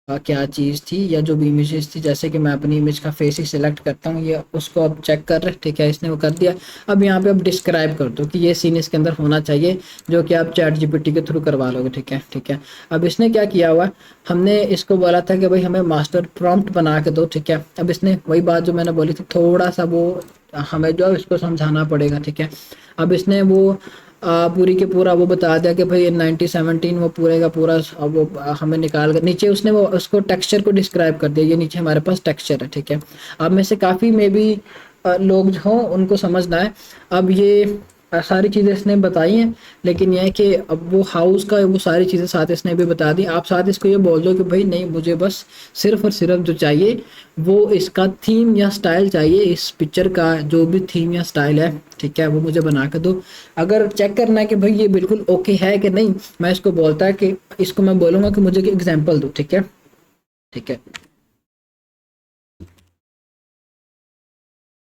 क्या चीज़ थी या जो भी इमेजेस थी, जैसे कि मैं अपनी इमेज का फेस ही सिलेक्ट करता हूँ, ये उसको अब चेक कर रहे, ठीक है, इसने वो कर दिया। अब यहाँ पे अब डिस्क्राइब कर दो कि ये सीन इसके अंदर होना चाहिए, जो कि आप चैट जीपीटी के थ्रू करवा लोगे, ठीक है, ठीक है। अब इसने क्या किया हुआ, हमने इसको बोला था कि भाई हमें मास्टर प्रॉम्प्ट बना के दो, ठीक है। अब इसने वही बात जो मैंने बोली थी, थोड़ा सा वो हमें जो है इसको समझाना पड़ेगा, ठीक है। अब इसने वो पूरी के पूरा वो बता दिया कि भाई 1917 वो पूरे का पूरा वो हमें निकाल कर नीचे उसने वो उसको टेक्सचर को डिस्क्राइब कर दिया, ये नीचे हमारे पास टेक्सचर है, ठीक है। अब में से काफ़ी में भी लोग जो हों उनको समझना है। अब ये सारी चीज़ें इसने बताई हैं, लेकिन यह है कि अब वो हाउस का वो सारी चीज़ें साथ इसने भी बता दी। आप साथ इसको ये बोल दो कि भाई नहीं, मुझे बस सिर्फ और सिर्फ जो चाहिए वो इसका थीम या स्टाइल चाहिए, इस पिक्चर का जो भी थीम या स्टाइल है, ठीक है, वो मुझे बना कर दो। अगर चेक करना है कि भाई ये बिल्कुल ओके है कि नहीं, मैं इसको बोलता है कि इसको मैं बोलूँगा कि मुझे एग्जाम्पल दो, ठीक है, ठीक है,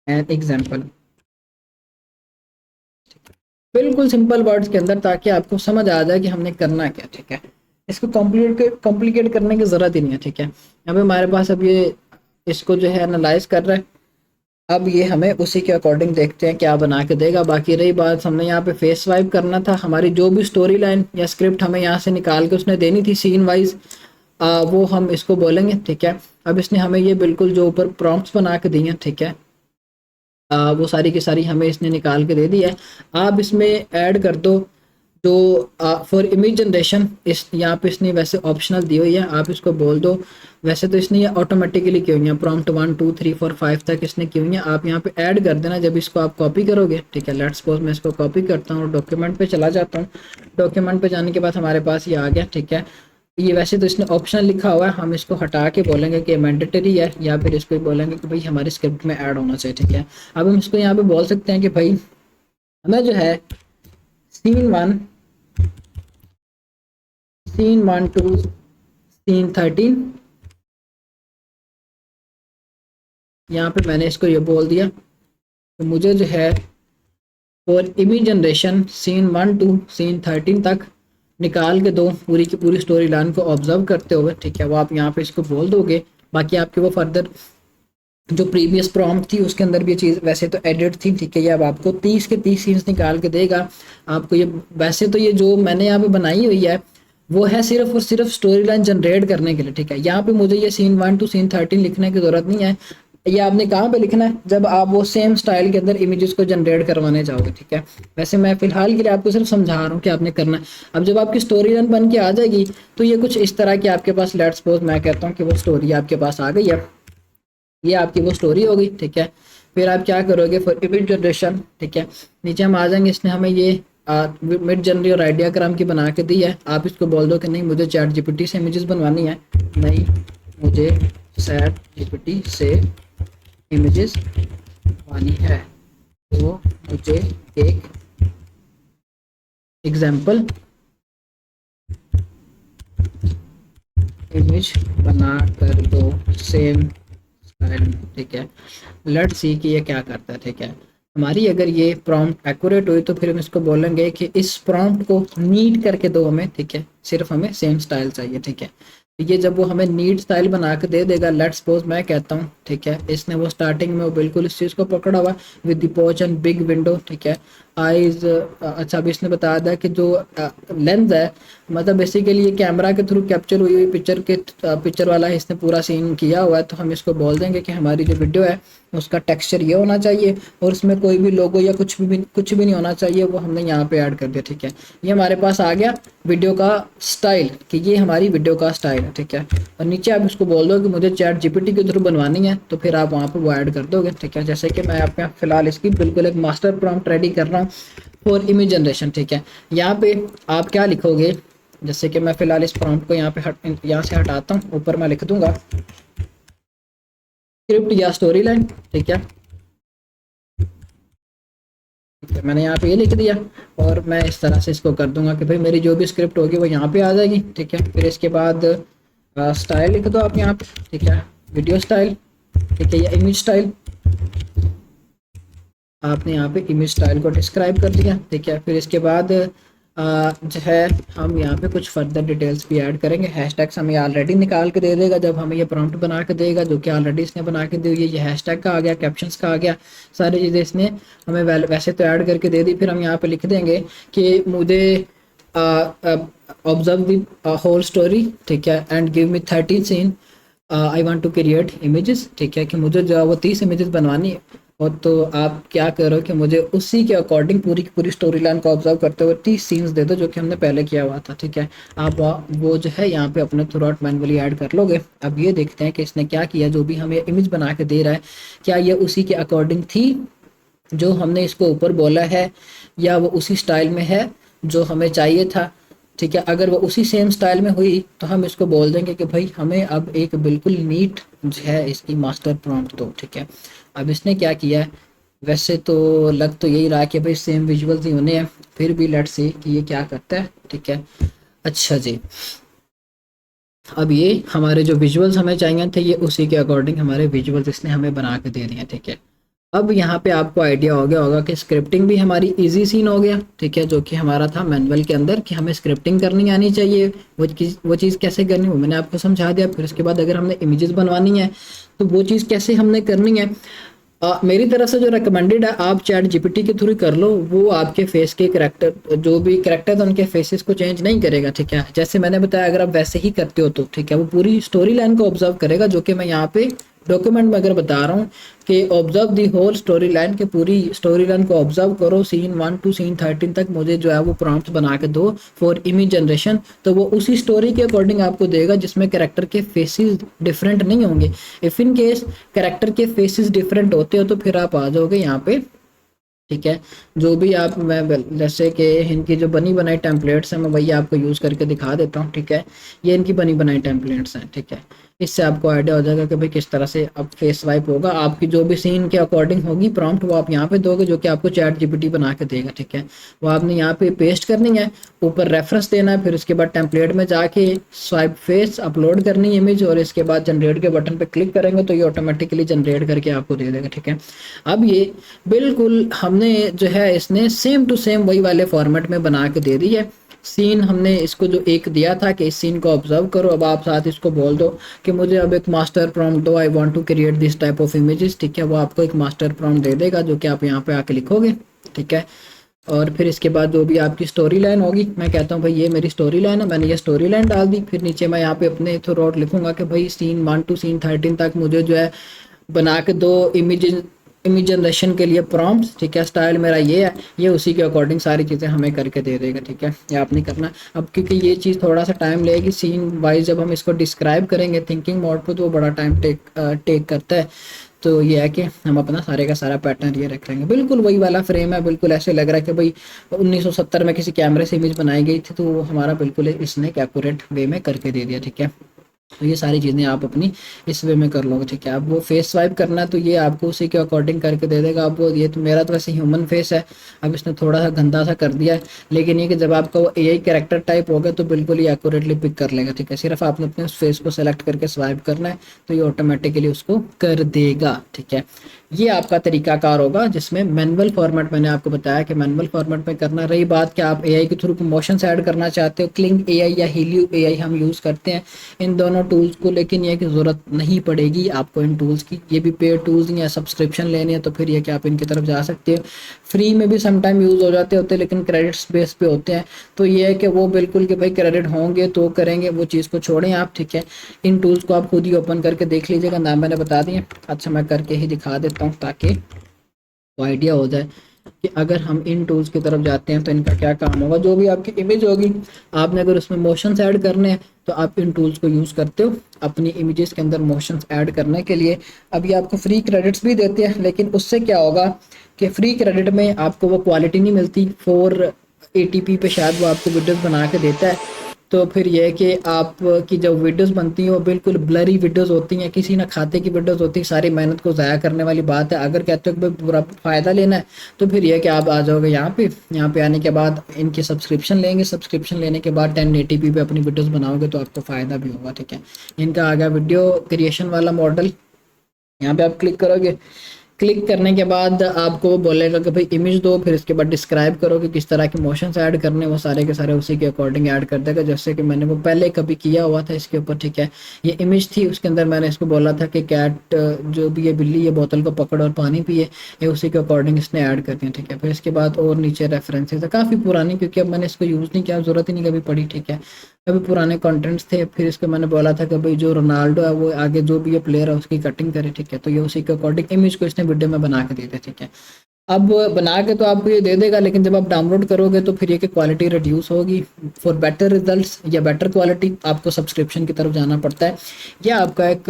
एन एग्जाम्पल, बिल्कुल सिंपल वर्ड्स के अंदर, ताकि आपको समझ आ जाए कि हमने करना क्या, ठीक है। इसको कॉम्प्लिकेट करने की ज़रूरत ही नहीं है, ठीक है। यहाँ पे हमारे पास अब ये इसको जो है एनालाइज कर रहा है। अब ये हमें उसी के अकॉर्डिंग देखते हैं क्या बना के देगा। बाकी रही बात, हमने यहाँ पे फेस स्वाइप करना था, हमारी जो भी स्टोरी लाइन या स्क्रिप्ट हमें यहाँ से निकाल के उसने देनी थी सीन वाइज, वो हम इसको बोलेंगे, ठीक है। अब इसने हमें ये बिल्कुल जो ऊपर प्रॉम्प्ट्स बना के दी हैं, ठीक है, वो सारी की सारी हमें इसने निकाल के दे दी है। आप इसमें ऐड कर दो जो फॉर इमेज जनरेशन, इस यहाँ पे इसने वैसे ऑप्शनल दी हुई है, आप इसको बोल दो। वैसे तो इसने ये ऑटोमेटिकली की हुई है, प्रॉम्प्ट 1 2 3 4 5 तक इसने की हुई है, आप यहाँ पे ऐड कर देना जब इसको आप कॉपी करोगे, ठीक है। लेट्स सपोज मैं इसको कॉपी करता हूँ और डॉक्यूमेंट पे चला जाता हूँ। डॉक्यूमेंट पे जाने के बाद हमारे पास ये आ गया, ठीक है। ये वैसे तो इसने ऑप्शन लिखा हुआ है, हम इसको हटा के बोलेंगे कि मैंडेटरी है, या फिर इसको बोलेंगे कि भाई हमारे स्क्रिप्ट में ऐड होना चाहिए, ठीक है। अब हम इसको यहाँ पे बोल सकते हैं कि भाई हमें जो है सीन 1 टू सीन 13, यहाँ पे मैंने इसको ये बोल दिया तो मुझे जो है और image generation scene 1 to scene 13 तक निकाल के दो, पूरी की पूरी स्टोरी लाइन को ऑब्जर्व करते हुए, ठीक है। वो आप यहाँ पे इसको बोल दोगे, बाकी आपके वो फर्दर जो प्रीवियस प्रॉम्प्ट थी उसके अंदर भी ये चीज़ वैसे तो एडिट थी, ठीक है। ये अब आपको 30 के 30 सीन्स निकाल के देगा आपको। ये वैसे तो ये जो मैंने यहाँ पे बनाई हुई है वो है सिर्फ और सिर्फ स्टोरी लाइन जनरेट करने के लिए, ठीक है। यहाँ पे मुझे ये सीन 1 टू सीन 13 लिखने की ज़रूरत नहीं है। ये आपने कहाँ पे लिखना है, जब आप वो सेम स्टाइल के अंदर इमेजेस को जनरेट करवाने जाओगे, ठीक है। वैसे मैं फिलहाल के लिए आपको सिर्फ समझा रहा हूँ कि आपने करना है। अब जब आपकी स्टोरी लाइन बन के आ जाएगी तो ये कुछ इस तरह की आपके पास, लेट्स सपोज मैं कहता हूँ कि वो स्टोरी आपके पास आ गई है, ये आपकी वो स्टोरी होगी, ठीक है। फिर आप क्या करोगे फॉर इमेज जनरेशन, ठीक है। नीचे हम आ जाएंगे, इसने हमें ये मिड जनरी और आइडियाग्राम की बना के दी है। आप इसको बोल दो कि नहीं मुझे चैट जीपीटी से इमेजेस बनवानी है, नहीं मुझे चैट जीपीटी से इमेजेस बनवानी है, तो मुझे एक एग्जाम्पल इमेज बना कर दो सेम स्टाइल, ठीक है। लेट्स सी कि ये क्या करता है, ठीक है। हमारी अगर ये प्रॉम्प्ट एक्यूरेट हुई तो फिर हम इसको बोलेंगे कि इस प्रॉम्प्ट को नीड करके दो हमें, ठीक है। सिर्फ हमें सेम स्टाइल चाहिए, ठीक है। ये जब वो हमें नीड स्टाइल बना के दे देगा, लेट्स सपोज मैं कहता हूँ, ठीक है। इसने वो स्टार्टिंग में वो बिल्कुल इस चीज़ को पकड़ा हुआ विद द पोच एंड बिग विंडो, ठीक है। आइज, अच्छा अभी इसने बताया था कि जो लेंस है, मतलब बेसिकली ये कैमरा के थ्रू कैप्चर हुई हुई पिक्चर वाला इसने पूरा सीन किया हुआ है। तो हम इसको बोल देंगे कि हमारी जो वीडियो है उसका टेक्सचर ये होना चाहिए और उसमें कोई भी लोगो या कुछ भी नहीं होना चाहिए, वो हमने यहाँ पे ऐड कर दिया, ठीक है। ये हमारे पास आ गया वीडियो का स्टाइल, कि ये हमारी वीडियो का स्टाइल है, ठीक है। और नीचे आप इसको बोल दो कि मुझे चैट जीपीटी के थ्रू बनवानी है, तो फिर आप वहाँ पे वो ऐड कर दोगे, ठीक है। जैसे कि मैं आप फिलहाल इसकी बिल्कुल एक मास्टर प्रॉम्प्ट रेडी कर रहा हूँ फॉर इमेज जनरेशन, ठीक है। यहाँ पे आप क्या लिखोगे, जैसे कि मैं फिलहाल इस प्रॉम्प्ट को यहाँ से हटाता हूँ, ऊपर मैं लिख दूंगा स्क्रिप्ट या स्टोरी लाइन, ठीक है। मैंने यहाँ पे ये लिख दिया और मैं इस तरह से इसको कर दूंगा कि भाई मेरी जो भी स्क्रिप्ट होगी वो यहाँ पे आ जाएगी, ठीक है। फिर इसके बाद स्टाइल लिख दो आप यहाँ पे, ठीक है। वीडियो स्टाइल, ठीक है, या इमेज स्टाइल, आपने यहाँ पे इमेज स्टाइल को डिस्क्राइब कर दिया, ठीक है। फिर इसके बाद जो है हम यहाँ पे कुछ फर्दर डिटेल्स भी ऐड करेंगे। हैशटैग्स हमें ऑलरेडी निकाल के दे देगा जब हमें ये प्रॉम्प्ट बना के देगा, जो कि ऑलरेडी इसने बना के दी हुई है। ये हैशटैग का आ गया, कैप्शंस का आ गया, सारी चीज़ें इसने हमें वैसे तो ऐड करके दे दी। फिर हम यहाँ पे लिख देंगे कि मुझे ऑब्जर्व द होल स्टोरी, ठीक है, and give me 13 scene, I want to create images, ठीक है। कि मुझे जो है वो 30 इमेजेस बनवानी है, और तो आप क्या करो कि मुझे उसी के अकॉर्डिंग पूरी की पूरी स्टोरी लाइन को ऑब्जर्व करते हुए 30 सीन्स दे दो, जो कि हमने पहले किया हुआ था, ठीक है। आप वो जो है यहाँ पे अपने थ्रू आउट मैनुअली ऐड कर लोगे। अब ये देखते हैं कि इसने क्या किया, जो भी हमें इमेज बना के दे रहा है क्या ये उसी के अकॉर्डिंग थी जो हमने इसको ऊपर बोला है, या वो उसी स्टाइल में है जो हमें चाहिए था, ठीक है। अगर वो उसी सेम स्टाइल में हुई तो हम इसको बोल देंगे कि भाई हमें अब एक बिल्कुल नीट जो है इसकी मास्टर प्रॉम्प्ट दो, ठीक है। अब इसने क्या किया है, वैसे तो लग तो यही रहा कि भाई सेम विजुअल्स ही होने हैं, फिर भी लेट्स सी कि ये क्या करता है, ठीक है। अच्छा जी, अब ये हमारे जो विजुअल्स हमें चाहिए थे ये उसी के अकॉर्डिंग हमारे विजुअल्स इसने हमें बना के दे दिए, ठीक है। अब यहाँ पे आपको आइडिया हो गया होगा कि स्क्रिप्टिंग भी हमारी इजी सीन हो गया, ठीक है, जो कि हमारा था मैनुअल के अंदर कि हमें स्क्रिप्टिंग करनी आनी चाहिए। वो चीज़ कैसे करनी वो मैंने आपको समझा दिया। फिर उसके बाद अगर हमने इमेजेस बनवानी है तो वो चीज़ कैसे हमने करनी है, मेरी तरफ से जो रिकमेंडेड है आप चैट जीपीटी के थ्रू कर लो। वो आपके फेस के करैक्टर जो भी करैक्टर उनके फेसेस को चेंज नहीं करेगा, ठीक है। जैसे मैंने बताया अगर आप वैसे ही करते हो तो ठीक है, वो पूरी स्टोरी लाइन को ऑब्जर्व करेगा, जो कि मैं यहाँ पे डॉक्यूमेंट में अगर बता रहा हूँ कि observe the whole story line, के पूरी स्टोरी लाइन को ऑब्जर्व करो सीन 1 टू सीन 13 तक मुझे जो है वो प्रॉम्प्ट बना के दो फॉर इमेज जनरेशन। तो वो उसी स्टोरी के अकॉर्डिंग आपको देगा जिसमें कैरेक्टर के फेसेस डिफरेंट नहीं होंगे। इफ़ इन केस कैरेक्टर के फेसेस डिफरेंट होते हो तो फिर आप आ जाओगे यहाँ पे ठीक है। जो भी आप जैसे कि इनकी जो बनी बनाई टेम्पलेट्स हैं मैं वही आपको यूज़ करके दिखा देता हूँ। ठीक है, ये इनकी बनी बनाई टेम्पलेट्स हैं। ठीक है, इससे आपको आइडिया हो जाएगा कि भाई किस तरह से अब फेस स्वाइप होगा। आपकी जो भी सीन के अकॉर्डिंग होगी प्रॉम्प्ट वो आप यहाँ पे दोगे, जो कि आपको चैट जीपीटी बना के देगा। ठीक है, वो आपने यहाँ पे पेस्ट करनी है, ऊपर रेफरेंस देना है, फिर उसके बाद टेम्पलेट में जाके स्वाइप फेस अपलोड करनी है इमेज, और इसके बाद जनरेट के बटन पे क्लिक करेंगे तो ये ऑटोमेटिकली जनरेट करके आपको दे देगा। ठीक है, अब ये बिल्कुल हमने जो है इसने सेम टू सेम वही वाले फॉर्मेट में बना के दे दी है। सीन हमने इसको जो एक दिया था कि इस सीन को ऑब्जर्व करो, अब आप साथ इसको बोल दो कि मुझे अब एक मास्टर प्रॉम्प्ट दो, I want to create this type of images. ठीक है, वो आपको एक मास्टर प्रॉम्प्ट दे देगा जो कि आप यहाँ पे आके लिखोगे। ठीक है, और फिर इसके बाद जो भी आपकी स्टोरी लाइन होगी, मैं कहता हूँ भाई ये मेरी स्टोरी लाइन है, मैंने ये स्टोरी लाइन डाल दी। फिर नीचे मैं यहाँ पे अपने थ्रू आउट लिखूंगा कि भाई सीन 1 to सीन 13 तक मुझे जो है बना के दो इमेज जनरेशन के लिए प्रॉम्प्ट्स। ठीक है, स्टाइल मेरा ये है, ये उसी के अकॉर्डिंग सारी चीज़ें हमें करके दे देगा। ठीक है, ये आप नहीं करना अब, क्योंकि ये चीज़ थोड़ा सा टाइम लेगी सीन वाइज। जब हम इसको डिस्क्राइब करेंगे थिंकिंग मोड पे तो वो बड़ा टाइम टेक करता है। तो ये है कि हम अपना सारे का सारा पैटर्न ये रख लेंगे, बिल्कुल वही वाला फ्रेम है। बिल्कुल ऐसे लग रहा है कि भाई 1970 में किसी कैमरे से इमेज बनाई गई थी, तो वो हमारा बिल्कुल इसने एक्यूरेट वे में करके दे दिया। ठीक है, तो ये सारी चीज़ें आप अपनी इस वे में कर लोगे। ठीक है, अब वो फेस स्वाइप करना है तो ये आपको उसी के अकॉर्डिंग करके दे देगा। अब वो ये तो मेरा तो वैसे ह्यूमन फेस है, अब इसने थोड़ा सा गंदा सा कर दिया है, लेकिन ये कि जब आपका वो एआई कैरेक्टर टाइप होगा तो बिल्कुल ही एक्यूरेटली पिक कर लेगा। ठीक है, सिर्फ आपने अपने उस फेस को सेलेक्ट करके स्वाइप करना है तो ये ऑटोमेटिकली उसको कर देगा। ठीक है, ये आपका तरीकाकार होगा जिसमें मैनुअल फॉर्मेट मैंने आपको बताया कि मैनुअल फॉर्मेट में करना। रही बात कि आप एआई के थ्रू मोशंस ऐड करना चाहते हो, क्लिंग एआई या हीलियो एआई हम यूज़ करते हैं इन दोनों टूल्स को, लेकिन ये कि ज़रूरत नहीं पड़ेगी आपको इन टूल्स की। ये भी पेड टूल्स या सब्सक्रिप्शन लेने हैं तो फिर ये कि आप इनकी तरफ जा सकते हो। फ्री में भी समटाइम यूज़ हो जाते होते लेकिन क्रेडिट्स बेस पे होते हैं, तो ये है कि वो बिल्कुल कि भाई क्रेडिट होंगे तो करेंगे, वो चीज़ को छोड़ें आप। ठीक है, इन टूल्स को आप खुद ही ओपन करके देख लीजिएगा, नाम मैंने बता दिए। अच्छा, मैं करके ही दिखा देता हूँ ताकि तो आइडिया हो जाए कि अगर हम इन टूल्स की तरफ जाते हैं तो इनका क्या काम होगा। जो भी आपकी इमेज होगी, आपने अगर उसमें मोशंस ऐड करने हैं तो आप इन टूल्स को यूज़ करते हो अपनी इमेजेस के अंदर मोशंस ऐड करने के लिए। अभी आपको फ्री क्रेडिट्स भी देते हैं, लेकिन उससे क्या होगा कि फ्री क्रेडिट में आपको वो क्वालिटी नहीं मिलती। 480p पे शायद वो आपको वीडियोस बना के देता है, तो फिर यह है कि आपकी जब वीडियोस बनती हैं वो बिल्कुल ब्लरी वीडियोस होती हैं, किसी ना खाते की वीडियोस होती है, सारी मेहनत को ज़ाया करने वाली बात है। अगर कहते हो कि भाई पूरा फ़ायदा लेना है तो फिर यह है कि आप आ जाओगे यहाँ पे आने के बाद इनकी सब्सक्रिप्शन लेंगे, सब्सक्रिप्शन लेने के बाद 1080p पे अपनी वीडियोस बनाओगे तो आपको फ़ायदा भी होगा। ठीक है, इनका आ गया वीडियो क्रिएशन वाला मॉडल। यहाँ पे आप क्लिक करोगे, क्लिक करने के बाद आपको वो बोलेगा कि भाई इमेज दो, फिर इसके बाद डिस्क्राइब करो कि किस तरह के मोशंस ऐड करने, वो सारे के सारे उसी के अकॉर्डिंग ऐड कर देगा। जैसे कि मैंने वो पहले कभी किया हुआ था इसके ऊपर। ठीक है, ये इमेज थी, उसके अंदर मैंने इसको बोला था कि कैट जो भी ये बिल्ली ये बोतल को पकड़ और पानी पिए, ये उसी के अकॉर्डिंग इसने ऐड कर दिया। ठीक है, फिर इसके बाद और नीचे रेफरेंसेज है, काफ़ी पुरानी, क्योंकि अब मैंने इसको यूज़ नहीं किया, ज़रूरत ही नहीं कभी पड़ी। ठीक है, अभी पुराने कंटेंट्स थे। फिर इसको मैंने बोला था कि भाई जो रोनाल्डो है वो आगे जो भी ये प्लेयर है उसकी कटिंग करे। ठीक है, तो ये उसी के अकॉर्डिंग इमेज को इसने वीडियो में बना के दे दिया। ठीक है, अब बना के तो आपको ये दे देगा, लेकिन जब आप डाउनलोड करोगे तो फिर ये कि क्वालिटी रिड्यूस होगी। फॉर बेटर रिजल्ट्स या बेटर क्वालिटी आपको सब्सक्रिप्शन की तरफ जाना पड़ता है। यह आपका एक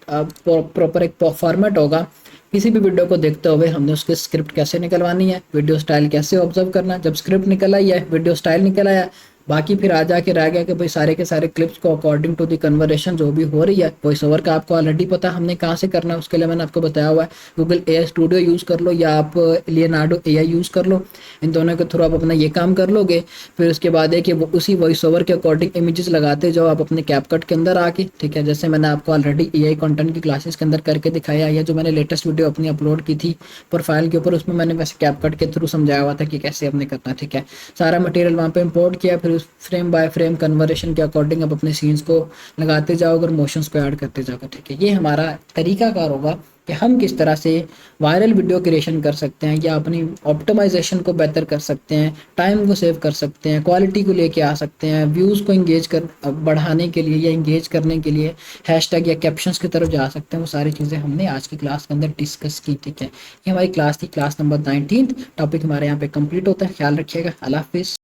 प्रॉपर एक फॉर्मेट होगा। किसी भी वीडियो को देखते हुए हमने उसकी स्क्रिप्ट कैसे निकलवानी है, वीडियो स्टाइल कैसे ऑब्जर्व करना है। जब स्क्रिप्ट निकल आई है, वीडियो स्टाइल निकल आया, बाकी फिर आ जाके रह गया कि भाई सारे के सारे क्लिप्स को अकॉर्डिंग टू द कन्वर्सेशन जो भी हो रही है, वॉइस ओवर का आपको ऑलरेडी पता है हमने कहाँ से करना है। उसके लिए मैंने आपको बताया हुआ है, गूगल एआई स्टूडियो यूज़ कर लो या आप लियोनार्डो एआई यूज़ कर लो। इन दोनों के थ्रू आप अपना ये काम कर लोगे। फिर उसके बाद है कि वो उसी वॉइस ओवर के अकॉर्डिंग इमेजेस लगाते जाओ आप अपने कैपकट के अंदर आके। ठीक है, जैसे मैंने आपको ऑलरेडी एआई कंटेंट की क्लासेस के अंदर करके दिखाया है, या जो मैंने लेटेस्ट वीडियो अपनी अपलोड की थी प्रोफाइल के ऊपर, उसमें मैंने वैसे कैपकट के थ्रू समझाया हुआ था कि कैसे हमने करना। ठीक है, सारा मटेरियल वहाँ पे इंपोर्ट किया, फिर उस फ्रेम बाय फ्रेम कन्वर्सेशन के अकॉर्डिंग आप अपने सीन्स को लगाते जाओगे और मोशंस को ऐड करते जाओगे। ठीक है, ये हमारा तरीकाकार होगा कि हम किस तरह से वायरल वीडियो क्रिएशन कर सकते हैं, या अपनी ऑप्टिमाइजेशन को बेहतर कर सकते हैं, टाइम को सेव कर सकते हैं, क्वालिटी को लेके आ सकते हैं, व्यूज़ को इंगेज कर बढ़ाने के लिए या इंगेज करने के लिए हैशटैग या कैप्शंस की तरफ जा सकते हैं। वो सारी चीज़ें हमने आज की क्लास के अंदर डिस्कस की। ठीक है, ये हमारी क्लास थी, क्लास नंबर 19। टॉपिक हमारे यहाँ पे कंप्लीट होता है। ख्याल रखिएगा, अल्लाह हाफिज़।